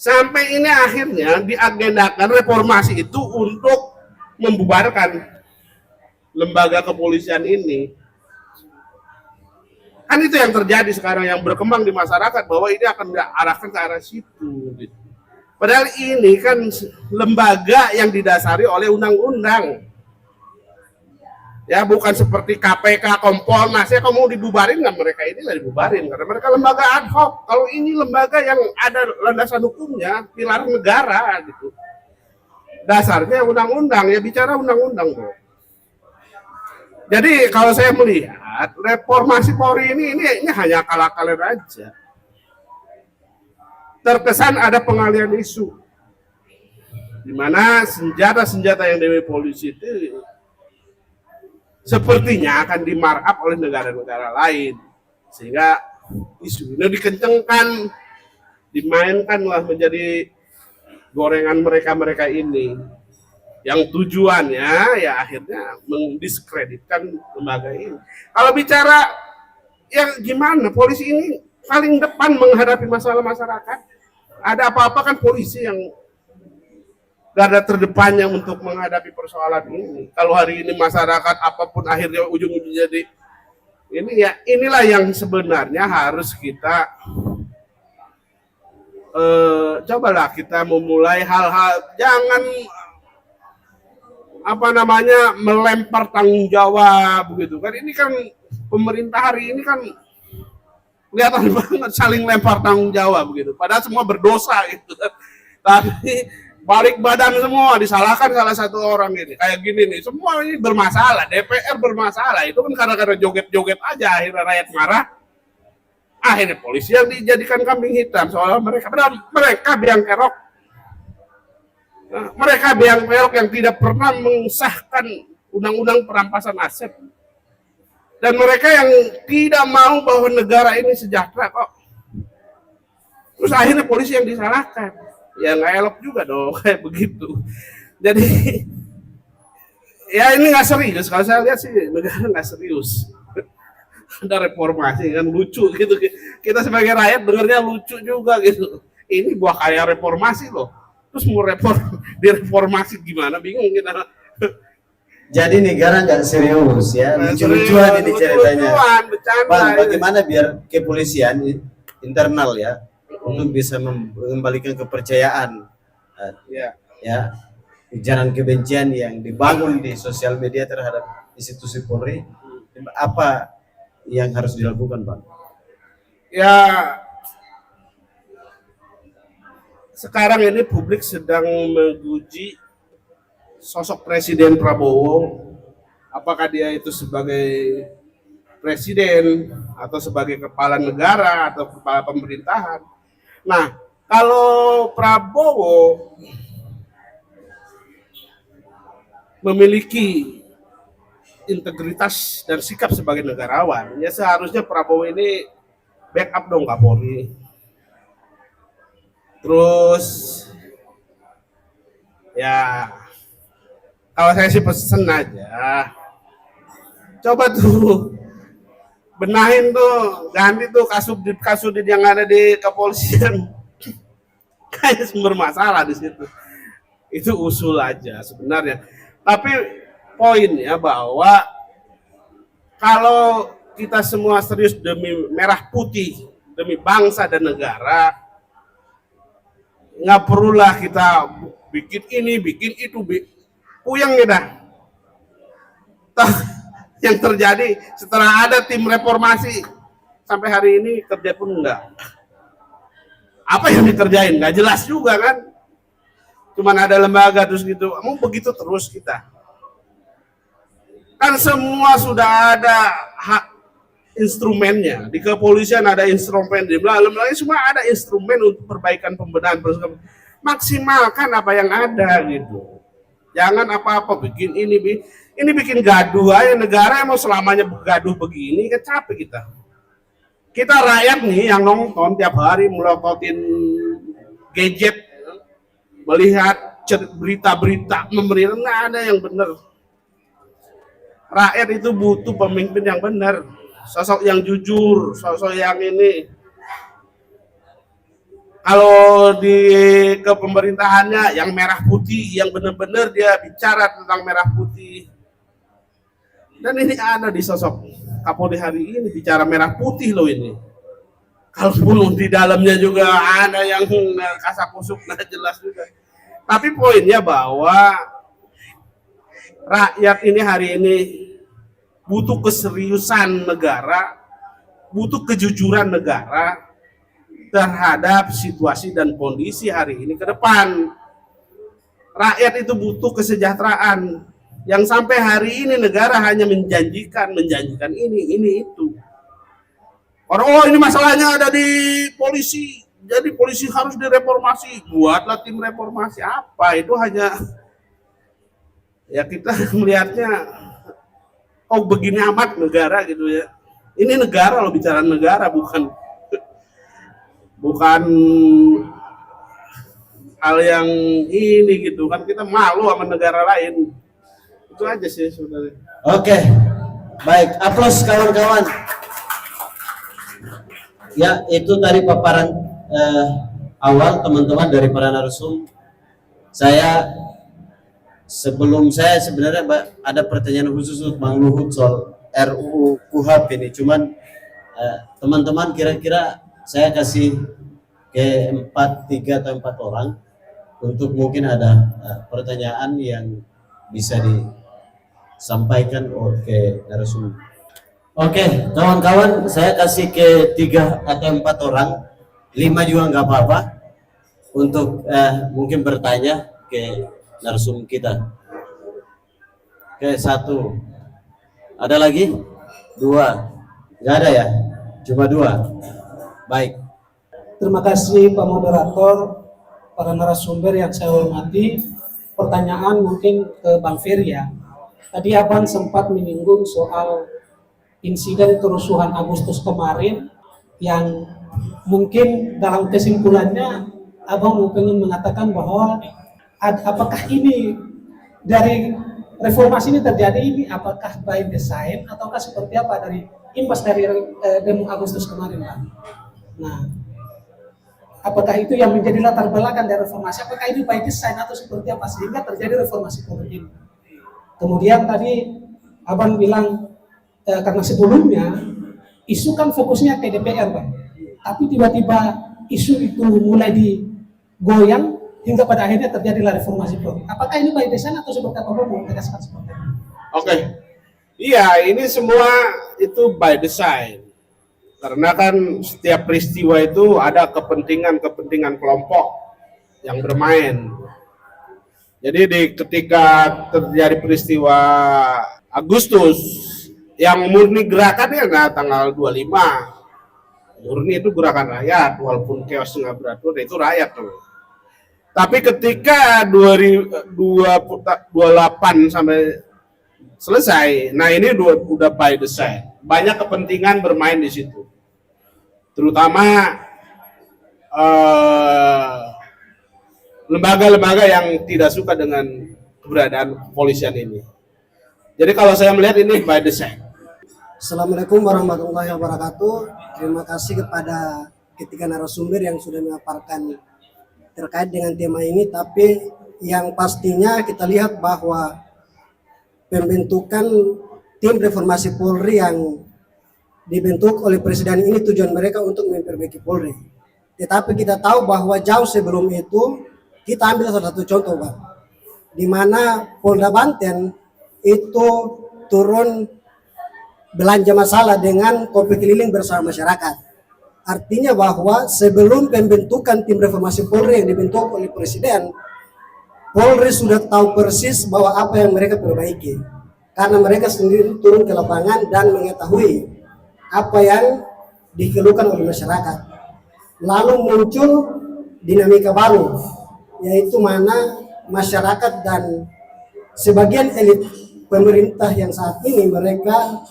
Sampai ini akhirnya diagendakan reformasi itu untuk membubarkan lembaga kepolisian ini. Kan itu yang terjadi sekarang, yang berkembang di masyarakat bahwa ini akan diarahkan ke arah situ gitu. Padahal ini kan lembaga yang didasari oleh undang-undang. Ya bukan seperti KPK, Kompolnas. Ya kalau mau dibubarin nggak, mereka ini nggak dibubarin karena mereka lembaga ad hoc. Kalau ini lembaga yang ada landasan hukumnya, pilar negara gitu. Dasarnya undang-undang, ya bicara undang-undang bro. Jadi kalau saya melihat reformasi Polri ini hanya akal-akalan aja. Terkesan ada pengalian isu, di mana senjata-senjata yang dimiliki polisi itu sepertinya akan dimarkup oleh negara-negara lain, sehingga isu ini dikencengkan, dimainkanlah menjadi gorengan mereka ini, yang tujuannya ya akhirnya mendiskreditkan lembaga ini. Kalau bicara yang gimana, polisi ini paling depan menghadapi masalah masyarakat. Ada apa-apa kan polisi yang garda terdepannya untuk menghadapi persoalan ini. Kalau hari ini masyarakat apapun akhirnya ujung-ujungnya jadi ini, ya inilah yang sebenarnya harus kita cobalah kita memulai hal-hal, jangan melempar tanggung jawab begitu kan. Ini kan pemerintah hari ini kan kelihatan banget saling lempar tanggung jawab begitu, padahal semua berdosa gitu. Tapi balik badan semua disalahkan salah satu orang ini. Kayak gini nih, semua ini bermasalah, DPR bermasalah. Itu kan karena joget-joget aja akhirnya rakyat marah. Akhirnya polisi yang dijadikan kambing hitam soal mereka biang kerok. Nah, mereka biang kerok yang tidak pernah mengesahkan undang-undang perampasan aset. Dan mereka yang tidak mau bahwa negara ini sejahtera kok. Terus akhirnya polisi yang disalahkan. Ya nggak elok juga dong kayak begitu. Jadi ya ini nggak serius. Kalau saya lihat sih negara nggak serius. Ada reformasi kan lucu gitu. Kita sebagai rakyat dengarnya lucu juga gitu. Ini buah kayak reformasi loh. Terus mau direformasi gimana? Bingung kita. Jadi negara nggak serius ya, lucu-lucuan ini ceritanya. Bang, bagaimana biar kepolisian internal ya untuk bisa mengembalikan kepercayaan ya ujaran kebencian yang dibangun di sosial media terhadap institusi Polri, apa yang harus dilakukan, Bang? Ya sekarang ini publik sedang menguji sosok Presiden Prabowo, apakah dia itu sebagai presiden atau sebagai kepala negara atau kepala pemerintahan. Nah, kalau Prabowo memiliki integritas dan sikap sebagai negarawan, ya seharusnya Prabowo ini backup dong Kapolri. Terus ya kalau saya sih pesen aja, coba tuh benahin tuh, ganti tuh kasubdit yang ada di kepolisian, kayak sumber masalah di situ. Itu usul aja sebenarnya. Tapi poinnya bahwa kalau kita semua serius demi merah putih, demi bangsa dan negara, nggak perlulah kita bikin ini, bikin itu, puyeng ya dah. Yang terjadi setelah ada tim reformasi sampai hari ini kerja pun enggak. Apa yang dikerjain nggak jelas juga kan. Cuman ada lembaga terus gitu. Mau begitu terus kita. Kan semua sudah ada hak instrumennya. Di kepolisian ada instrumen, di lembaga semua ada instrumen untuk perbaikan pembenahan. Maksimalkan apa yang ada gitu. Jangan apa-apa bikin ini bikin gaduh aja. Negara yang mau selamanya gaduh begini kan capek kita. Kita rakyat nih yang nonton tiap hari melototin gadget, melihat berita-berita pemerintah, nggak ada yang benar. Rakyat itu butuh pemimpin yang benar, sosok yang jujur, sosok yang ini. Kalau di kepemerintahannya yang merah putih, yang benar-benar dia bicara tentang merah putih. Dan ini ada di sosok Kapolri hari ini bicara merah putih loh ini. Kalaupun di dalamnya juga ada yang kasak kusuk nggak jelas juga. Tapi poinnya bahwa rakyat ini hari ini butuh keseriusan negara, butuh kejujuran negara terhadap situasi dan kondisi hari ini ke depan. Rakyat itu butuh kesejahteraan. Yang sampai hari ini negara hanya menjanjikan ini itu. Orang, oh ini masalahnya ada di polisi, jadi polisi harus direformasi. Buatlah tim reformasi. Apa itu? Hanya ya kita melihatnya, oh begini amat negara gitu ya. Ini negara loh, bicara negara, bukan hal yang ini gitu kan. Kita malu sama negara lain. Itu aja sih sebenarnya. Oke, baik. Aplaus kawan-kawan. Ya, itu tadi paparan awal teman-teman dari para narasum. Sebelum saya sebenarnya ada pertanyaan khusus untuk Bang Luhut soal RUU KUHP ini. Cuman teman-teman kira-kira saya kasih ke 3 atau 4 orang untuk mungkin ada pertanyaan yang bisa disampaikan oleh narasumber. Oke, kawan-kawan, saya kasih ke 3 atau 4 orang, 5 juga nggak apa-apa, untuk mungkin bertanya ke narsum kita. Oke, 1. Ada lagi? 2. Nggak ada ya? Cuma 2. Baik. Terima kasih Pak Moderator, para narasumber yang saya hormati. Pertanyaan mungkin ke Bang Ferry ya. Tadi Abang sempat menyinggung soal insiden kerusuhan Agustus kemarin yang mungkin dalam kesimpulannya Abang ingin mengatakan bahwa apakah ini dari reformasi ini terjadi ini apakah by design ataukah seperti apa dari imbas dari demo Agustus kemarin, Pak? Nah, apakah itu yang menjadi latar belakang dari reformasi? Apakah ini by design atau seperti apa sehingga terjadi reformasi Polri ini? Kemudian tadi Abang bilang karena sebelumnya isu kan fokusnya ke DPR, Bang. Tapi tiba-tiba isu itu mulai digoyang hingga pada akhirnya terjadilah reformasi Polri. Apakah ini by design atau seperti apa, Bang? Mau tegaskan seperti itu? Oke. Iya, ini semua itu by design. Karena kan setiap peristiwa itu ada kepentingan kelompok yang bermain. Jadi ketika terjadi peristiwa Agustus, yang murni gerakannya nah tanggal 25. Murni itu gerakan rakyat, walaupun chaos nggak beratur, itu rakyat tuh. Tapi ketika 2028 sampai selesai, nah ini udah by design. Banyak kepentingan bermain di situ. Terutama lembaga-lembaga yang tidak suka dengan keberadaan kepolisian ini. Jadi kalau saya melihat ini by design. Assalamualaikum warahmatullahi wabarakatuh. Terima kasih kepada ketiga narasumber yang sudah memaparkan terkait dengan tema ini. Tapi yang pastinya kita lihat bahwa pembentukan tim reformasi Polri yang dibentuk oleh Presiden ini tujuan mereka untuk memperbaiki Polri. Tetapi kita tahu bahwa jauh sebelum itu, kita ambil salah satu contoh, Pak, di mana Polda Banten itu turun belanja masalah dengan kopi keliling bersama masyarakat. Artinya bahwa sebelum pembentukan tim reformasi Polri yang dibentuk oleh Presiden, Polri sudah tahu persis bahwa apa yang mereka perbaiki. Karena mereka sendiri turun ke lapangan dan mengetahui apa yang dikeluhkan oleh masyarakat. Lalu muncul dinamika baru, yaitu mana masyarakat dan sebagian elit pemerintah yang saat ini mereka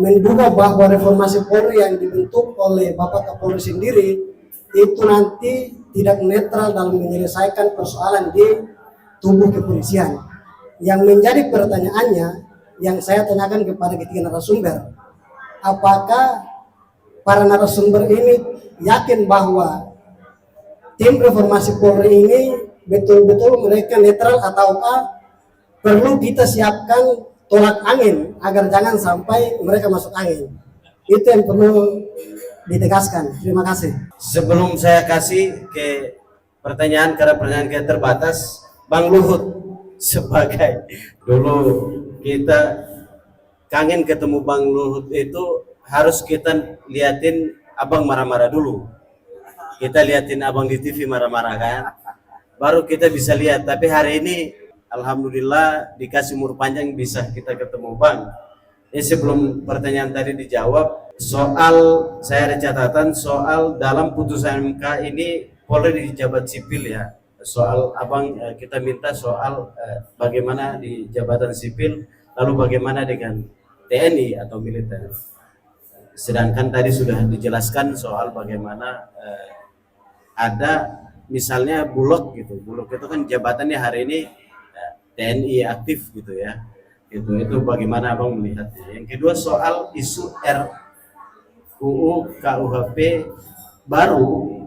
menduga bahwa reformasi Polri yang dibentuk oleh Bapak Kapolri sendiri itu nanti tidak netral dalam menyelesaikan persoalan di tubuh kepolisian. Yang menjadi pertanyaannya yang saya tanyakan kepada ketiga narasumber, apakah para narasumber ini yakin bahwa tim reformasi Polri ini betul-betul mereka netral ataukah perlu kita siapkan tolak angin agar jangan sampai mereka masuk angin? Itu yang perlu ditegaskan. Terima kasih. Sebelum saya kasih ke pertanyaan, karena pertanyaan kita terbatas, Bang Luhut sebagai dulu kita kangen ketemu Bang Luhut itu harus kita liatin abang marah-marah dulu. Kita liatin abang di TV marah-marah kan, baru kita bisa lihat. Tapi hari ini alhamdulillah dikasih umur panjang bisa kita ketemu Bang. Ini sebelum pertanyaan tadi dijawab, soal saya ada catatan soal dalam putusan MK ini Polri di jabat sipil ya. Soal abang kita minta soal bagaimana di jabatan sipil, lalu bagaimana dengan TNI atau militer. Sedangkan tadi sudah dijelaskan soal bagaimana ada misalnya Bulog gitu. Bulog itu kan jabatannya hari ini TNI aktif gitu ya. Itu bagaimana abang melihatnya. Yang kedua soal isu RUU KUHP baru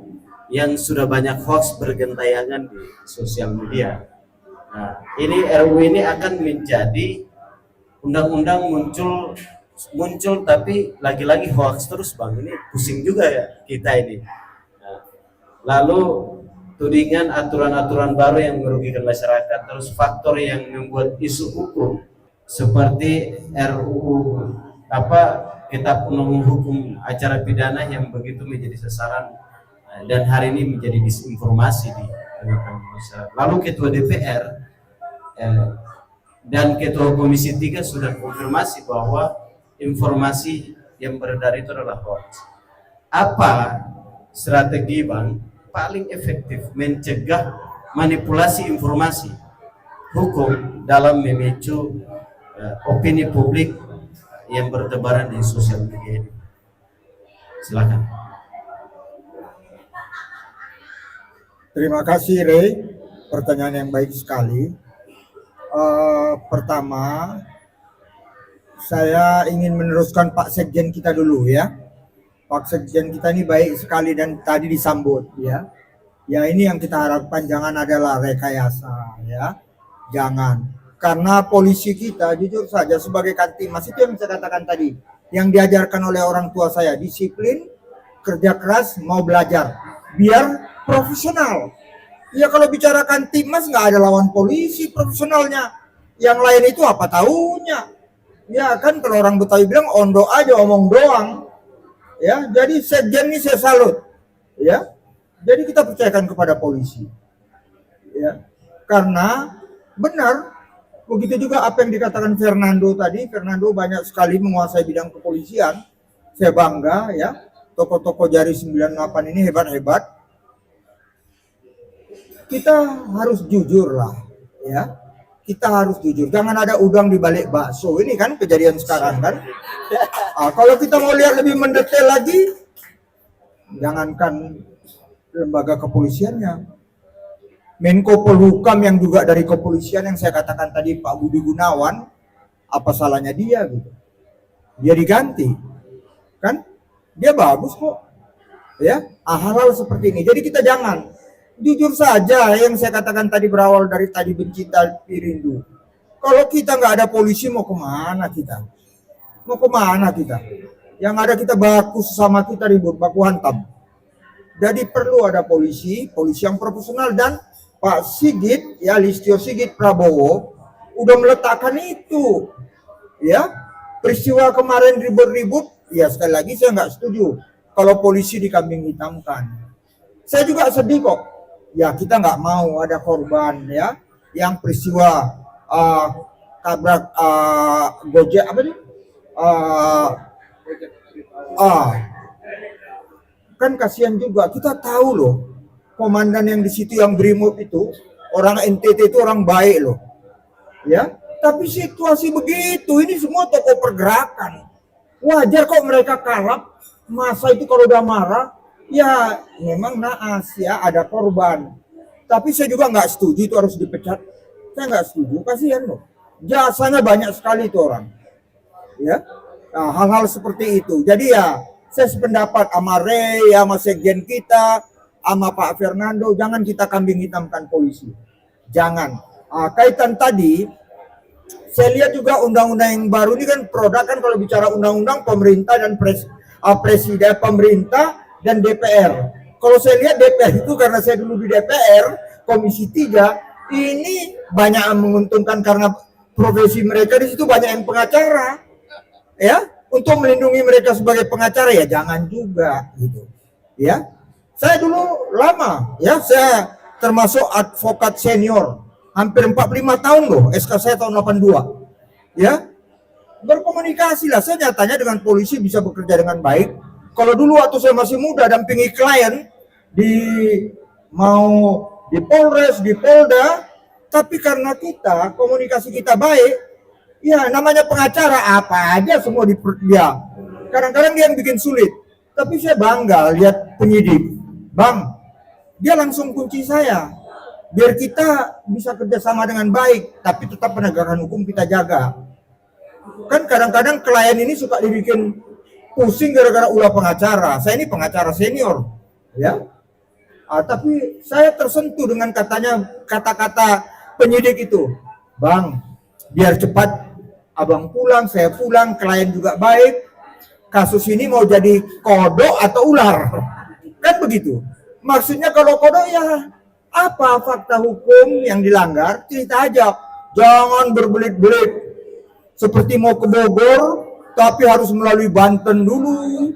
yang sudah banyak hoax bergentayangan di sosial media. Nah, ini RUU ini akan menjadi undang-undang muncul tapi lagi-lagi hoax terus Bang. Ini pusing juga ya kita ini. Nah, lalu tudingan aturan-aturan baru yang merugikan masyarakat, terus faktor yang membuat isu hukum seperti RUU Kitab Undang-Undang Hukum Acara Pidana yang begitu menjadi sasaran dan hari ini menjadi disinformasi di tengah-tengah masyarakat. Lalu Ketua DPR dan Ketua Komisi 3 sudah konfirmasi bahwa informasi yang beredar itu adalah hoax. Apa strategi Bang paling efektif mencegah manipulasi informasi hukum dalam memicu opini publik yang bertebaran di sosial media ini? Silakan. Terima kasih Ray, pertanyaan yang baik sekali. Pertama, saya ingin meneruskan Pak Sekjen kita dulu ya. Pak Sekjen kita ini baik sekali dan tadi disambut ya. Ya ini yang kita harapkan, jangan adalah rekayasa ya. Jangan. Karena polisi kita jujur saja sebagai Kantimas itu yang saya katakan tadi. Yang diajarkan oleh orang tua saya, disiplin, kerja keras, mau belajar. Biar profesional. Ya kalau bicara Kantimas nggak ada lawan polisi profesionalnya. Yang lain itu apa tahunya. Ya kan kalau orang Betawi bilang ondo aja omong doang. Ya, jadi Sekjen ini saya salut. Ya. Jadi kita percayakan kepada polisi. Ya. Karena benar begitu juga apa yang dikatakan Fernando tadi. Fernando banyak sekali menguasai bidang kepolisian. Saya bangga ya. Tokoh-tokoh jari 98 ini hebat-hebat. Kita harus jujur lah, ya. Kita harus jujur. Jangan ada udang di balik bakso. Ini kan kejadian sekarang kan. Kalau kita mau lihat lebih mendetail lagi, jangankan lembaga kepolisiannya, Menko Polhukam yang juga dari kepolisian yang saya katakan tadi Pak Budi Gunawan, apa salahnya dia gitu? Dia diganti, kan? Dia bagus kok, ya. Hal-hal seperti ini. Jadi kita jangan. Jujur saja yang saya katakan tadi berawal dari tadi benci tapi rindu. Kalau kita nggak ada polisi mau kemana kita? Mau kemana kita? Yang ada kita baku sesama kita ribut, baku hantam. Jadi perlu ada polisi yang profesional dan Pak Sigit, ya Listio Sigit Prabowo udah meletakkan itu. Ya, peristiwa kemarin ribut-ribut, ya sekali lagi saya nggak setuju kalau polisi dikambing hitamkan. Saya juga sedih kok. Ya kita nggak mau ada korban ya yang peristiwa tabrak Gojek apa nih kan kasihan juga. Kita tahu loh komandan yang di situ yang Brimob itu orang NTT itu orang baik loh ya, tapi situasi begitu ini semua tokoh pergerakan, wajar kok mereka kalap. Masa itu kalau udah marah ya memang naas ya, ada korban. Tapi saya juga nggak setuju itu harus dipecat. Saya nggak setuju, kasihan loh. Jasanya banyak sekali itu orang. Ya, nah, hal-hal seperti itu. Jadi ya saya sependapat sama Ray, sama Sekjen kita, sama Pak Fernando, jangan kita kambing hitamkan polisi. Jangan. Kaitan tadi, saya lihat juga undang-undang yang baru ini kan produk kan kalau bicara undang-undang pemerintah dan presiden pemerintah dan DPR. Kalau saya lihat DPR itu karena saya dulu di DPR, Komisi 3, ini banyak yang menguntungkan karena profesi mereka di situ banyak yang pengacara. ya, untuk melindungi mereka sebagai pengacara, ya jangan juga gitu. Ya. Saya dulu lama, ya, saya termasuk advokat senior, hampir 45 tahun loh, SK saya tahun 82. Ya, berkomunikasi lah, saya nyatanya dengan polisi bisa bekerja dengan baik. Kalau dulu waktu saya masih muda dampingi klien di mau di Polres, di Polda, tapi karena kita komunikasi kita baik, ya namanya pengacara apa aja semua dia. Kadang-kadang dia yang bikin sulit, tapi saya bangga lihat penyidik, Bang, dia langsung kunci saya, biar kita bisa kerjasama dengan baik, tapi tetap penegakan hukum kita jaga. Kan kadang-kadang klien ini suka dibikin pusing gara-gara ulah pengacara. Saya ini pengacara senior, ya. Tapi saya tersentuh dengan kata-kata penyidik itu, Bang, biar cepat abang pulang, saya pulang, klien juga baik. Kasus ini mau jadi kodok atau ular, kan begitu. Maksudnya kalau kodok ya apa fakta hukum yang dilanggar, cerita aja, jangan berbelit-belit. Seperti mau ke Bogor, tapi harus melalui Banten dulu,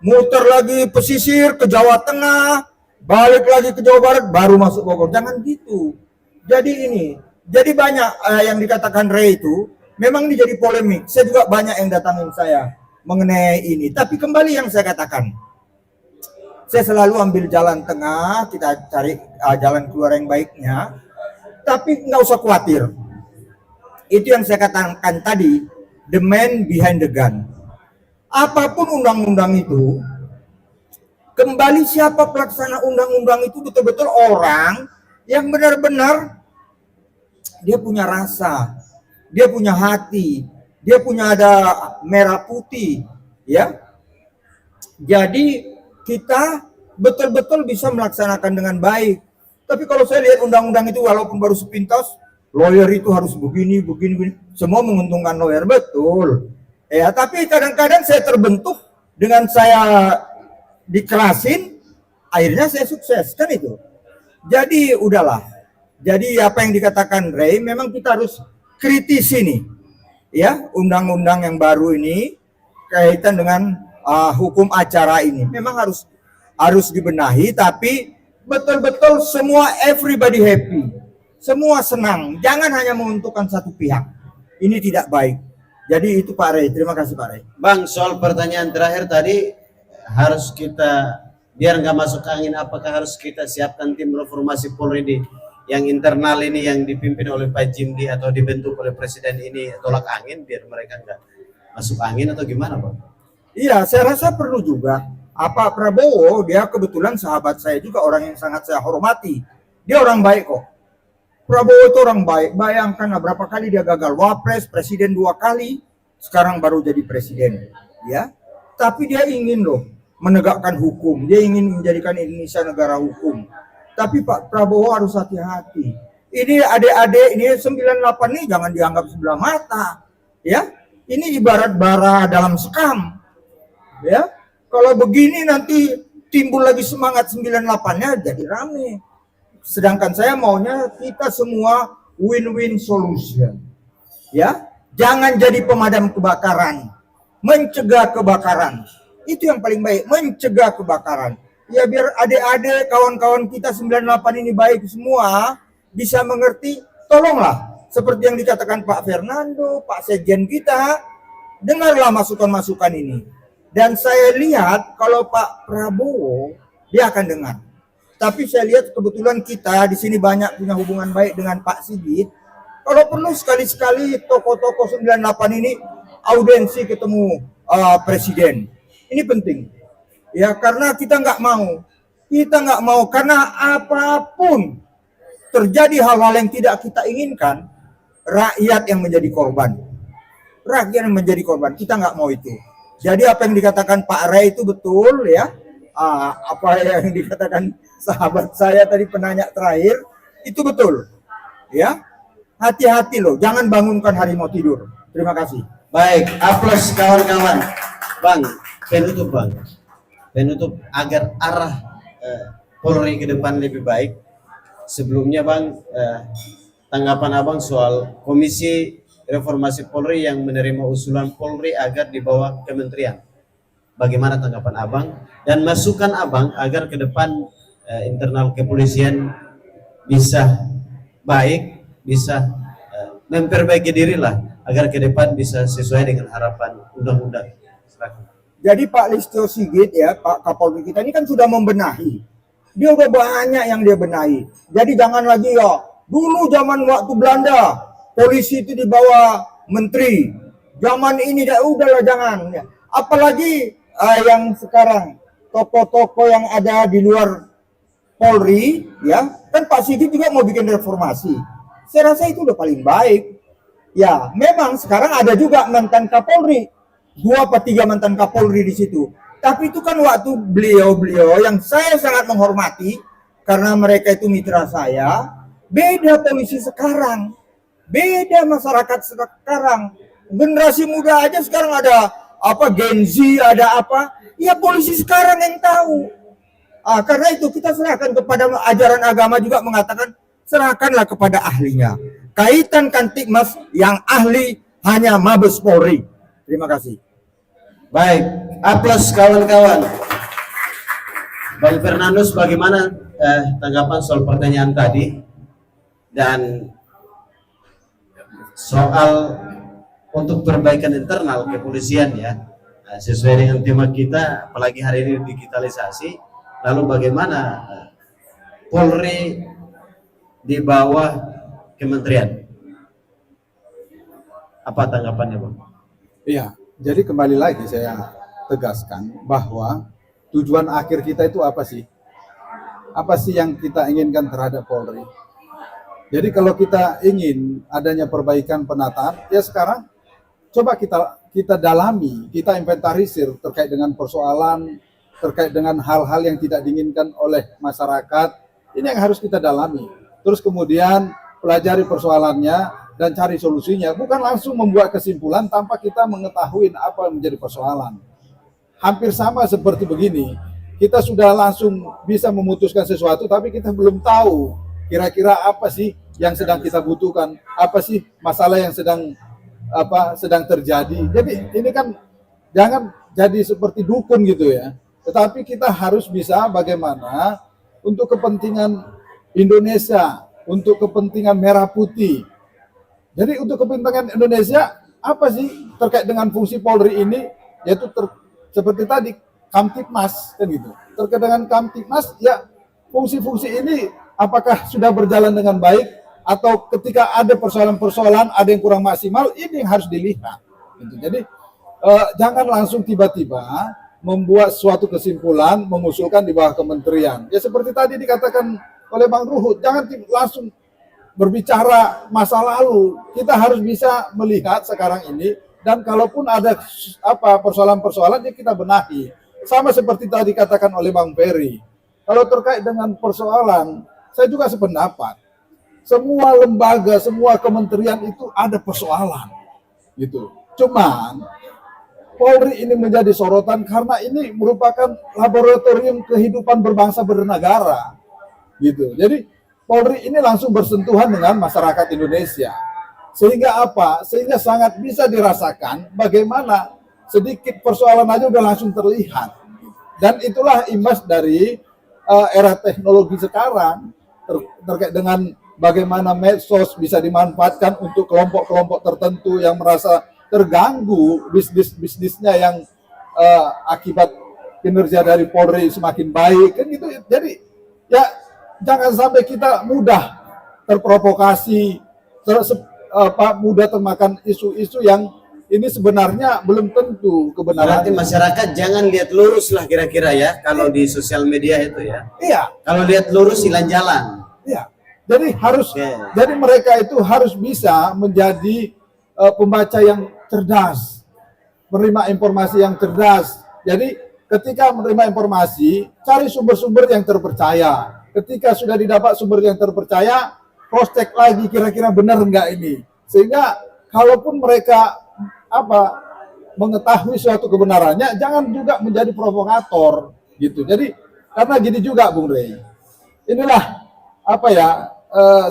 muter lagi pesisir ke Jawa Tengah, balik lagi ke Jawa Barat, baru masuk Bogor. Jangan gitu. Jadi banyak yang dikatakan Ray itu, memang ini jadi polemik. Saya juga banyak yang datangin saya mengenai ini. Tapi kembali yang saya katakan, saya selalu ambil jalan tengah, kita cari jalan keluar yang baiknya. Tapi nggak usah khawatir. Itu yang saya katakan tadi, the man behind the gun. Apapun undang-undang itu, kembali siapa pelaksana undang-undang itu betul-betul orang yang benar-benar dia punya rasa, dia punya hati, dia punya ada merah putih, ya. Jadi kita betul-betul bisa melaksanakan dengan baik. Tapi kalau saya lihat undang-undang itu walaupun baru sepintas, lawyer itu harus begini, semua menguntungkan lawyer, betul. Ya, tapi kadang-kadang saya terbentuk dengan saya dikerasin, akhirnya saya sukses, kan itu. Jadi udahlah. Jadi apa yang dikatakan Ray, memang kita harus kritisi nih, ya, undang-undang yang baru ini kaitan dengan hukum acara ini. Memang harus dibenahi, tapi betul-betul semua everybody happy. Semua senang, jangan hanya menguntungkan satu pihak. Ini tidak baik. Jadi itu Pak Ray, terima kasih Pak Ray. Bang, soal pertanyaan terakhir tadi, harus kita, biar nggak masuk angin, apakah harus kita siapkan tim reformasi Polri yang internal ini yang dipimpin oleh Pak Jimdi atau dibentuk oleh Presiden ini tolak angin, biar mereka nggak masuk angin atau gimana Bang? Iya, saya rasa perlu juga. Pak Prabowo, dia kebetulan sahabat saya juga, orang yang sangat saya hormati. Dia orang baik kok. Prabowo itu orang baik. Bayangkan berapa kali dia gagal wapres, presiden 2 kali, sekarang baru jadi presiden, ya. Tapi dia ingin loh menegakkan hukum. Dia ingin menjadikan Indonesia negara hukum. Tapi Pak Prabowo harus hati-hati. Ini adik-adik ini 98 ini jangan dianggap sebelah mata, ya. Ini ibarat bara dalam sekam, ya. Kalau begini nanti timbul lagi semangat 98-nya jadi rame. Sedangkan saya maunya kita semua win-win solution. Ya, jangan jadi pemadam kebakaran, mencegah kebakaran. Itu yang paling baik, mencegah kebakaran. Ya biar adik-adik kawan-kawan kita 98 ini baik semua bisa mengerti, tolonglah seperti yang dikatakan Pak Fernando, Pak Sekjen kita, dengarlah masukan-masukan ini. Dan saya lihat kalau Pak Prabowo dia akan dengar. Tapi saya lihat kebetulan kita di sini banyak punya hubungan baik dengan Pak Sigit. Kalau perlu sekali-sekali tokoh-tokoh 98 ini audiensi ketemu presiden. Ini penting. Ya karena kita nggak mau karena apapun terjadi hal-hal yang tidak kita inginkan, rakyat yang menjadi korban. Rakyat yang menjadi korban. Kita nggak mau itu. Jadi apa yang dikatakan Pak Ray itu betul ya. Apa yang dikatakan sahabat saya tadi penanya terakhir itu betul. Ya. Hati-hati loh, jangan bangunkan harimau tidur. Terima kasih. Baik, aplaus kawan-kawan. Bang, penutup Bang. Penutup agar arah Polri ke depan lebih baik. Sebelumnya Bang, tanggapan Abang soal Komisi reformasi Polri yang menerima usulan Polri agar dibawa kementerian. Bagaimana tanggapan Abang dan masukan Abang agar ke depan internal kepolisian bisa baik, bisa memperbaiki diri lah agar ke depan bisa sesuai dengan harapan undang-undang. Jadi Pak Listio Sigit ya, Pak Kapolri kita ini kan sudah membenahi. Dia udah banyak yang dia benahi. Jadi jangan lagi ya, dulu zaman waktu Belanda, polisi itu di bawah menteri. Zaman ini udahlah jangan. Ya. Apalagi yang sekarang tokoh-tokoh yang ada di luar Polri, ya kan Pak Sigit juga mau bikin reformasi. Saya rasa itu udah paling baik. Ya, memang sekarang ada juga mantan Kapolri, 2 atau 3 mantan Kapolri di situ. Tapi itu kan waktu beliau-beliau yang saya sangat menghormati karena mereka itu mitra saya. Beda polisi sekarang, beda masyarakat sekarang. Generasi muda aja sekarang ada apa Gen Z, ada apa? Ya polisi sekarang yang tahu. Karena itu kita serahkan kepada ajaran agama juga mengatakan serahkanlah kepada ahlinya. Kaitan Kamtibmas yang ahli hanya Mabes Polri. Terima kasih. Baik, aplaus kawan-kawan. Bang Fernandus, bagaimana tanggapan soal pertanyaan tadi dan soal untuk perbaikan internal kepolisian ya, sesuai dengan tema kita, apalagi hari ini digitalisasi. Lalu bagaimana Polri di bawah kementerian? Apa tanggapannya, Bang? Iya, jadi kembali lagi saya tegaskan bahwa tujuan akhir kita itu apa sih? Apa sih yang kita inginkan terhadap Polri? Jadi kalau kita ingin adanya perbaikan penataan, ya sekarang coba kita dalami, kita inventarisir terkait dengan persoalan, terkait dengan hal-hal yang tidak diinginkan oleh masyarakat. Ini yang harus kita dalami. Terus kemudian pelajari persoalannya dan cari solusinya, bukan langsung membuat kesimpulan tanpa kita mengetahui apa yang menjadi persoalan. Hampir sama seperti begini, kita sudah langsung bisa memutuskan sesuatu, tapi kita belum tahu kira-kira apa sih yang sedang kita butuhkan, apa sih masalah yang sedang terjadi. Jadi ini kan jangan jadi seperti dukun gitu ya, tetapi kita harus bisa bagaimana untuk kepentingan Indonesia, untuk kepentingan merah putih. Jadi untuk kepentingan Indonesia, apa sih terkait dengan fungsi Polri ini, yaitu seperti tadi, Kamtibmas, kan gitu. Terkait dengan Kamtibmas, ya fungsi-fungsi ini apakah sudah berjalan dengan baik, atau ketika ada persoalan-persoalan, ada yang kurang maksimal, ini yang harus dilihat. Gitu. Jadi jangan langsung tiba-tiba membuat suatu kesimpulan, mengusulkan di bawah kementerian. Ya seperti tadi dikatakan oleh Bang Ruhut, jangan langsung berbicara masa lalu. Kita harus bisa melihat sekarang ini, dan kalaupun ada persoalan-persoalan yang kita benahi. Sama seperti tadi katakan oleh Bang Ferry. Kalau terkait dengan persoalan, saya juga sependapat. Semua lembaga, semua kementerian itu ada persoalan. Gitu. Cuman Polri ini menjadi sorotan karena ini merupakan laboratorium kehidupan berbangsa bernegara. Gitu. Jadi Polri ini langsung bersentuhan dengan masyarakat Indonesia. Sehingga apa? Sehingga sangat bisa dirasakan bagaimana sedikit persoalan aja udah langsung terlihat. Dan itulah imbas dari era teknologi sekarang terkait dengan bagaimana medsos bisa dimanfaatkan untuk kelompok-kelompok tertentu yang merasa terganggu bisnisnya yang akibat kinerja dari Polri semakin baik kan gitu. Jadi ya jangan sampai kita mudah terprovokasi, mudah termakan isu-isu yang ini sebenarnya belum tentu kebenaran. Berarti masyarakat jangan lihat lurus lah kira-kira ya, kalau di sosial media itu ya. Iya. Kalau lihat lurus hilang jalan. Iya. Jadi jadi mereka itu harus bisa menjadi pembaca yang cerdas, menerima informasi yang cerdas. Jadi ketika menerima informasi, cari sumber-sumber yang terpercaya. Ketika sudah didapat sumber yang terpercaya, cross check lagi kira-kira benar enggak ini. Sehingga kalaupun mereka mengetahui suatu kebenarannya, jangan juga menjadi provokator gitu. Jadi karena gini juga Bung Rey. Inilah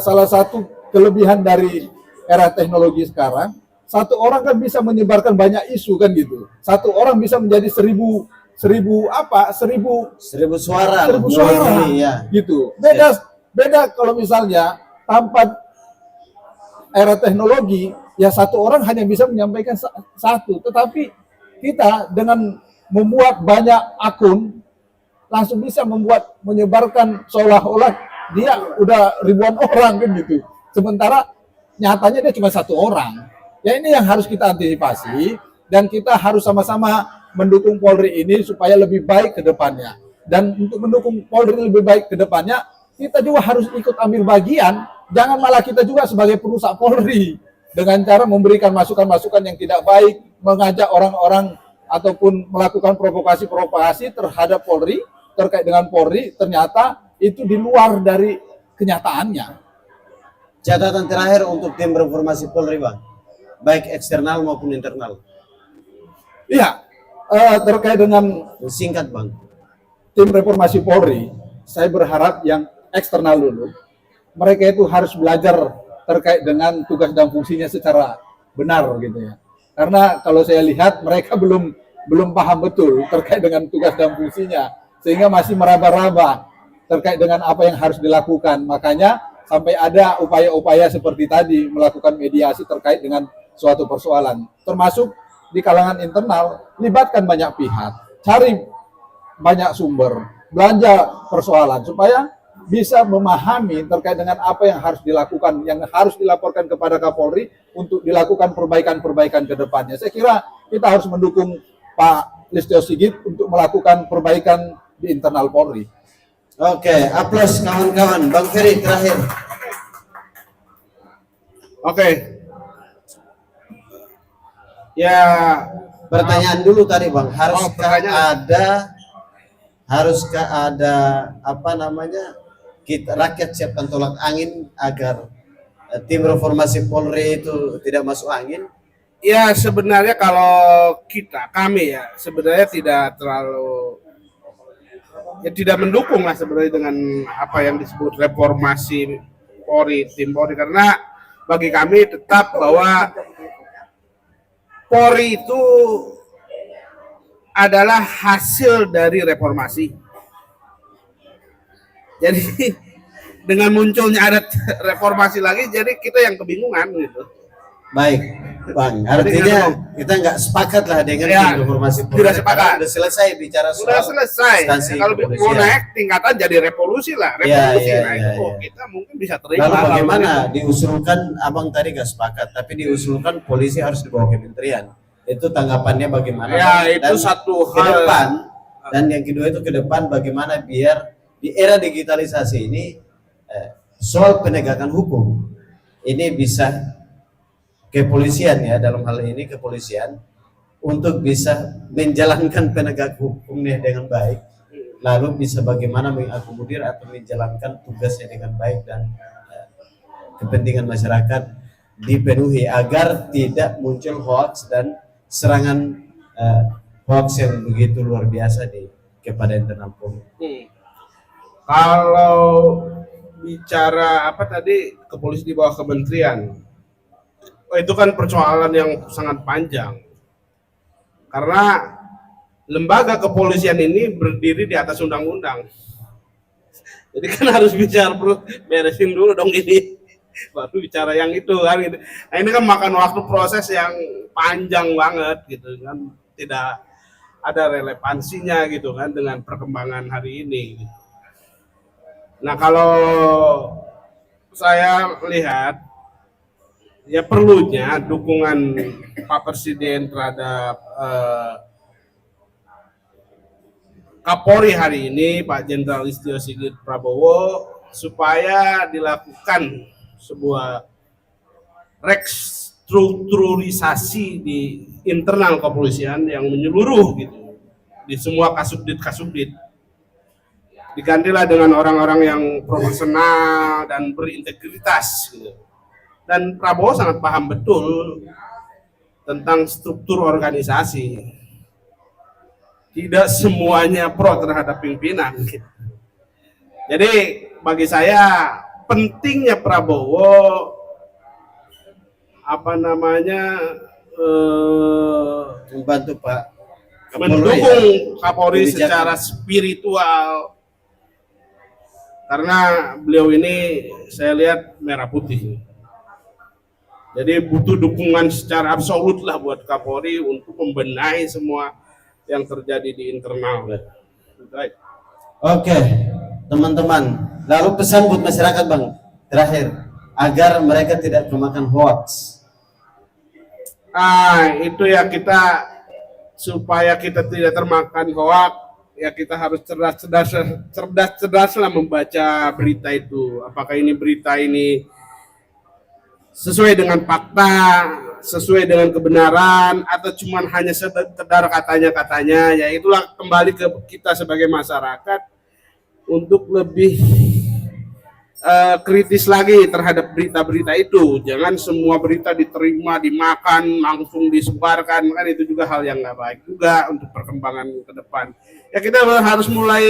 salah satu kelebihan dari era teknologi sekarang. satu orang kan bisa menyebarkan banyak isu kan gitu. Satu orang bisa menjadi seribu Seribu suara suara ya. gitu. Beda kalau misalnya tanpa era teknologi ya satu orang hanya bisa menyampaikan satu, tetapi kita dengan membuat banyak akun langsung bisa menyebarkan seolah-olah dia udah ribuan orang kan gitu. Sementara nyatanya dia cuma satu orang. Ya ini yang harus kita antisipasi dan kita harus sama-sama mendukung Polri ini supaya lebih baik ke depannya. Dan untuk mendukung Polri lebih baik ke depannya, kita juga harus ikut ambil bagian. Jangan malah kita juga sebagai perusak Polri dengan cara memberikan masukan-masukan yang tidak baik, mengajak orang-orang ataupun melakukan provokasi-provokasi terhadap Polri, terkait dengan Polri, ternyata itu di luar dari kenyataannya. Catatan terakhir untuk tim reformasi Polri, Bang, baik eksternal maupun internal. Iya, terkait dengan Singkat, Bang. tim reformasi Polri, saya berharap yang eksternal dulu, mereka itu harus belajar terkait dengan tugas dan fungsinya secara benar gitu ya. Karena kalau saya lihat mereka belum paham betul terkait dengan tugas dan fungsinya, sehingga masih meraba-raba terkait dengan apa yang harus dilakukan. Makanya sampai ada upaya-upaya seperti tadi melakukan mediasi terkait dengan suatu persoalan, termasuk di kalangan internal, libatkan banyak pihak, cari banyak sumber, belanja persoalan supaya bisa memahami terkait dengan apa yang harus dilakukan, yang harus dilaporkan kepada Kapolri untuk dilakukan perbaikan-perbaikan ke depannya. Saya kira kita harus mendukung Pak Listio Sigit untuk melakukan perbaikan di internal Polri. Oke, aplaus kawan-kawan. Bang Ferry terakhir. Oke. Ya, Pertanyaan dulu tadi, Bang. pertanyaan. Haruskah ada apa namanya? Kita rakyat siapkan tolak angin agar tim reformasi Polri itu tidak masuk angin? ya sebenarnya kalau kami ya sebenarnya tidak terlalu tidak mendukung lah sebenarnya dengan apa yang disebut reformasi Polri, tim Polri, karena bagi kami tetap bahwa Polri itu adalah hasil dari reformasi. Jadi dengan munculnya ada reformasi lagi, jadi kita yang kebingungan gitu. Baik, Bang. Artinya kita nggak sepakat lah dengan tim reformasi Polri. Tidak sepakat. Sudah selesai bicara Sudah soal selesai. instansi Kalau mau kepolisian. naik tingkatan jadi revolusi lah. Revolusi kita mungkin bisa terima. Lalu lah bagaimana kalau diusulkan, Abang tadi nggak sepakat, tapi diusulkan polisi harus dibawa kementerian. Itu tanggapannya bagaimana? Ya, Bang? itu satu ke hal. depan, dan yang kedua itu ke depan bagaimana biar di era digitalisasi ini soal penegakan hukum ini bisa kepolisian ya, dalam hal ini kepolisian untuk bisa menjalankan penegak hukumnya dengan baik, lalu bisa bagaimana mengakomodir atau menjalankan tugasnya dengan baik dan kepentingan masyarakat dipenuhi agar tidak muncul hoax dan serangan hoax yang begitu luar biasa kepada internal Polri. Kalau bicara apa tadi kepolisian di bawah kementerian, itu kan persoalan yang sangat panjang. Karena lembaga kepolisian ini berdiri di atas undang-undang. Jadi kan harus bicara beresin dulu dong ini, baru bicara yang itu kan gitu. Nah, ini kan makan waktu proses yang panjang banget gitu kan, tidak ada relevansinya gitu kan dengan perkembangan hari ini. Nah, kalau saya lihat ya perlunya dukungan Pak Presiden terhadap Kapolri hari ini, Pak Jenderal Listio Sigit Prabowo, supaya dilakukan sebuah restrukturisasi di internal kepolisian yang menyeluruh gitu di semua kasubdit. Digantilah dengan orang-orang yang profesional dan berintegritas gitu. Dan Prabowo sangat paham betul tentang struktur organisasi. Tidak semuanya pro terhadap pimpinan. Jadi bagi saya pentingnya Prabowo apa namanya Membantu Pak Kapolri ya. mendukung Kapolri Kebijakan. secara spiritual, karena beliau ini saya lihat merah putih. Jadi butuh dukungan secara absolut lah buat Kapolri untuk membenahi semua yang terjadi di internal. Baik. Oke, teman-teman. Lalu pesan buat masyarakat Bang, terakhir, agar mereka tidak kemakan hoax. Itu ya, kita supaya kita tidak termakan hoak, ya kita harus cerdas lah membaca berita itu. Apakah ini berita ini sesuai dengan fakta, sesuai dengan kebenaran, atau cuman hanya sekedar katanya-katanya. Ya itulah kembali ke kita sebagai masyarakat untuk lebih kritis lagi terhadap berita-berita itu. Jangan semua berita diterima, dimakan, langsung disebarkan, kan itu juga hal yang nggak baik juga untuk perkembangan ke depan. Ya kita harus mulai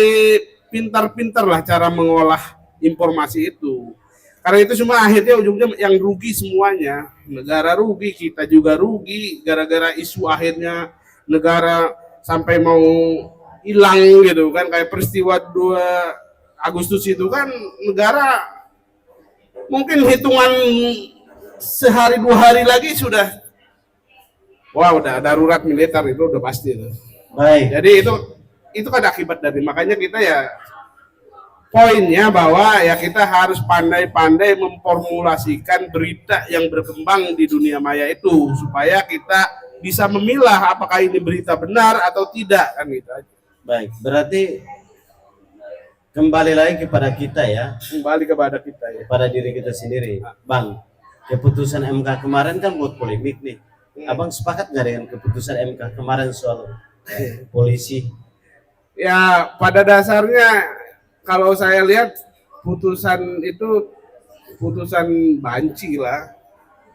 pintar-pintar lah cara mengolah informasi itu. Karena itu semua akhirnya ujungnya yang rugi semuanya. Negara rugi, kita juga rugi, gara-gara isu akhirnya negara sampai mau hilang gitu kan. Kayak peristiwa 2 Agustus itu kan negara mungkin hitungan sehari 2 hari lagi sudah udah darurat militer, itu udah pasti itu. Baik. Jadi itu kan akibat dari, makanya kita ya poinnya bahwa ya kita harus pandai-pandai memformulasikan berita yang berkembang di dunia maya itu supaya kita bisa memilah apakah ini berita benar atau tidak, kan gitu aja. Baik, berarti kembali lagi kepada kita ya, Kembali kepada kita ya. pada diri kita sendiri. Bang, keputusan MK kemarin kan buat polemik nih. Abang sepakat nggak dengan keputusan MK kemarin soal polisi? Ya pada dasarnya kalau saya lihat putusan itu putusan banci lah.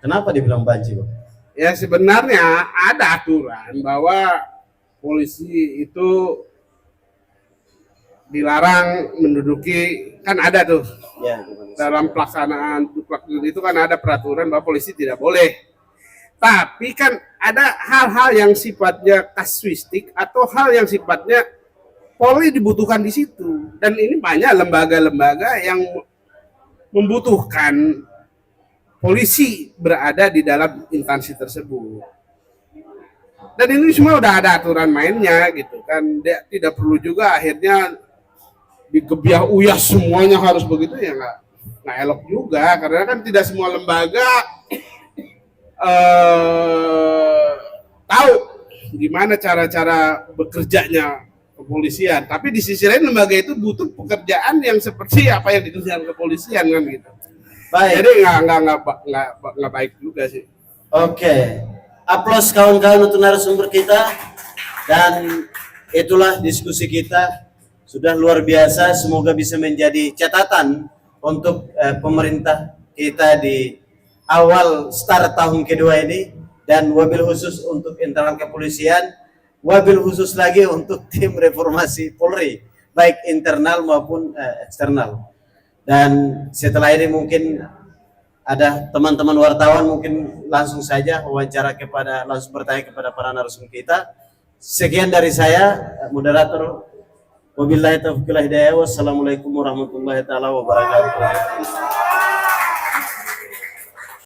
Kenapa dibilang banci, Bang? Ya sebenarnya ada aturan bahwa polisi itu dilarang menduduki, kan ada tuh Ya, gimana? dalam pelaksanaan itu kan ada peraturan bahwa polisi tidak boleh. Tapi kan ada hal-hal yang sifatnya kasuistik atau hal yang sifatnya Polri dibutuhkan di situ, dan ini banyak lembaga-lembaga yang membutuhkan polisi berada di dalam instansi tersebut. Dan ini semua udah ada aturan mainnya gitu kan. Dia tidak perlu juga akhirnya digebiah uyah semuanya harus begitu, ya nggak elok juga, karena kan tidak semua lembaga tahu gimana cara-cara bekerjanya kepolisian. Tapi di sisi lain lembaga itu butuh pekerjaan yang seperti apa yang dikerjakan kepolisian kan gitu. Baik. Jadi nggak baik juga sih. Oke. Aplaus kawan-kawan untuk narasumber kita, dan itulah diskusi kita. Sudah luar biasa, semoga bisa menjadi catatan untuk pemerintah kita di awal start tahun kedua ini, dan wabil khusus untuk internal kepolisian, wabil khusus lagi untuk tim reformasi Polri, baik internal maupun eksternal. Dan setelah ini mungkin ada teman-teman wartawan mungkin langsung saja langsung bertanya kepada para narasumber kita. Sekian dari saya, moderator. Wabillahi taufiq wal hidayah. Wassalamualaikum warahmatullahi taala wabarakatuh.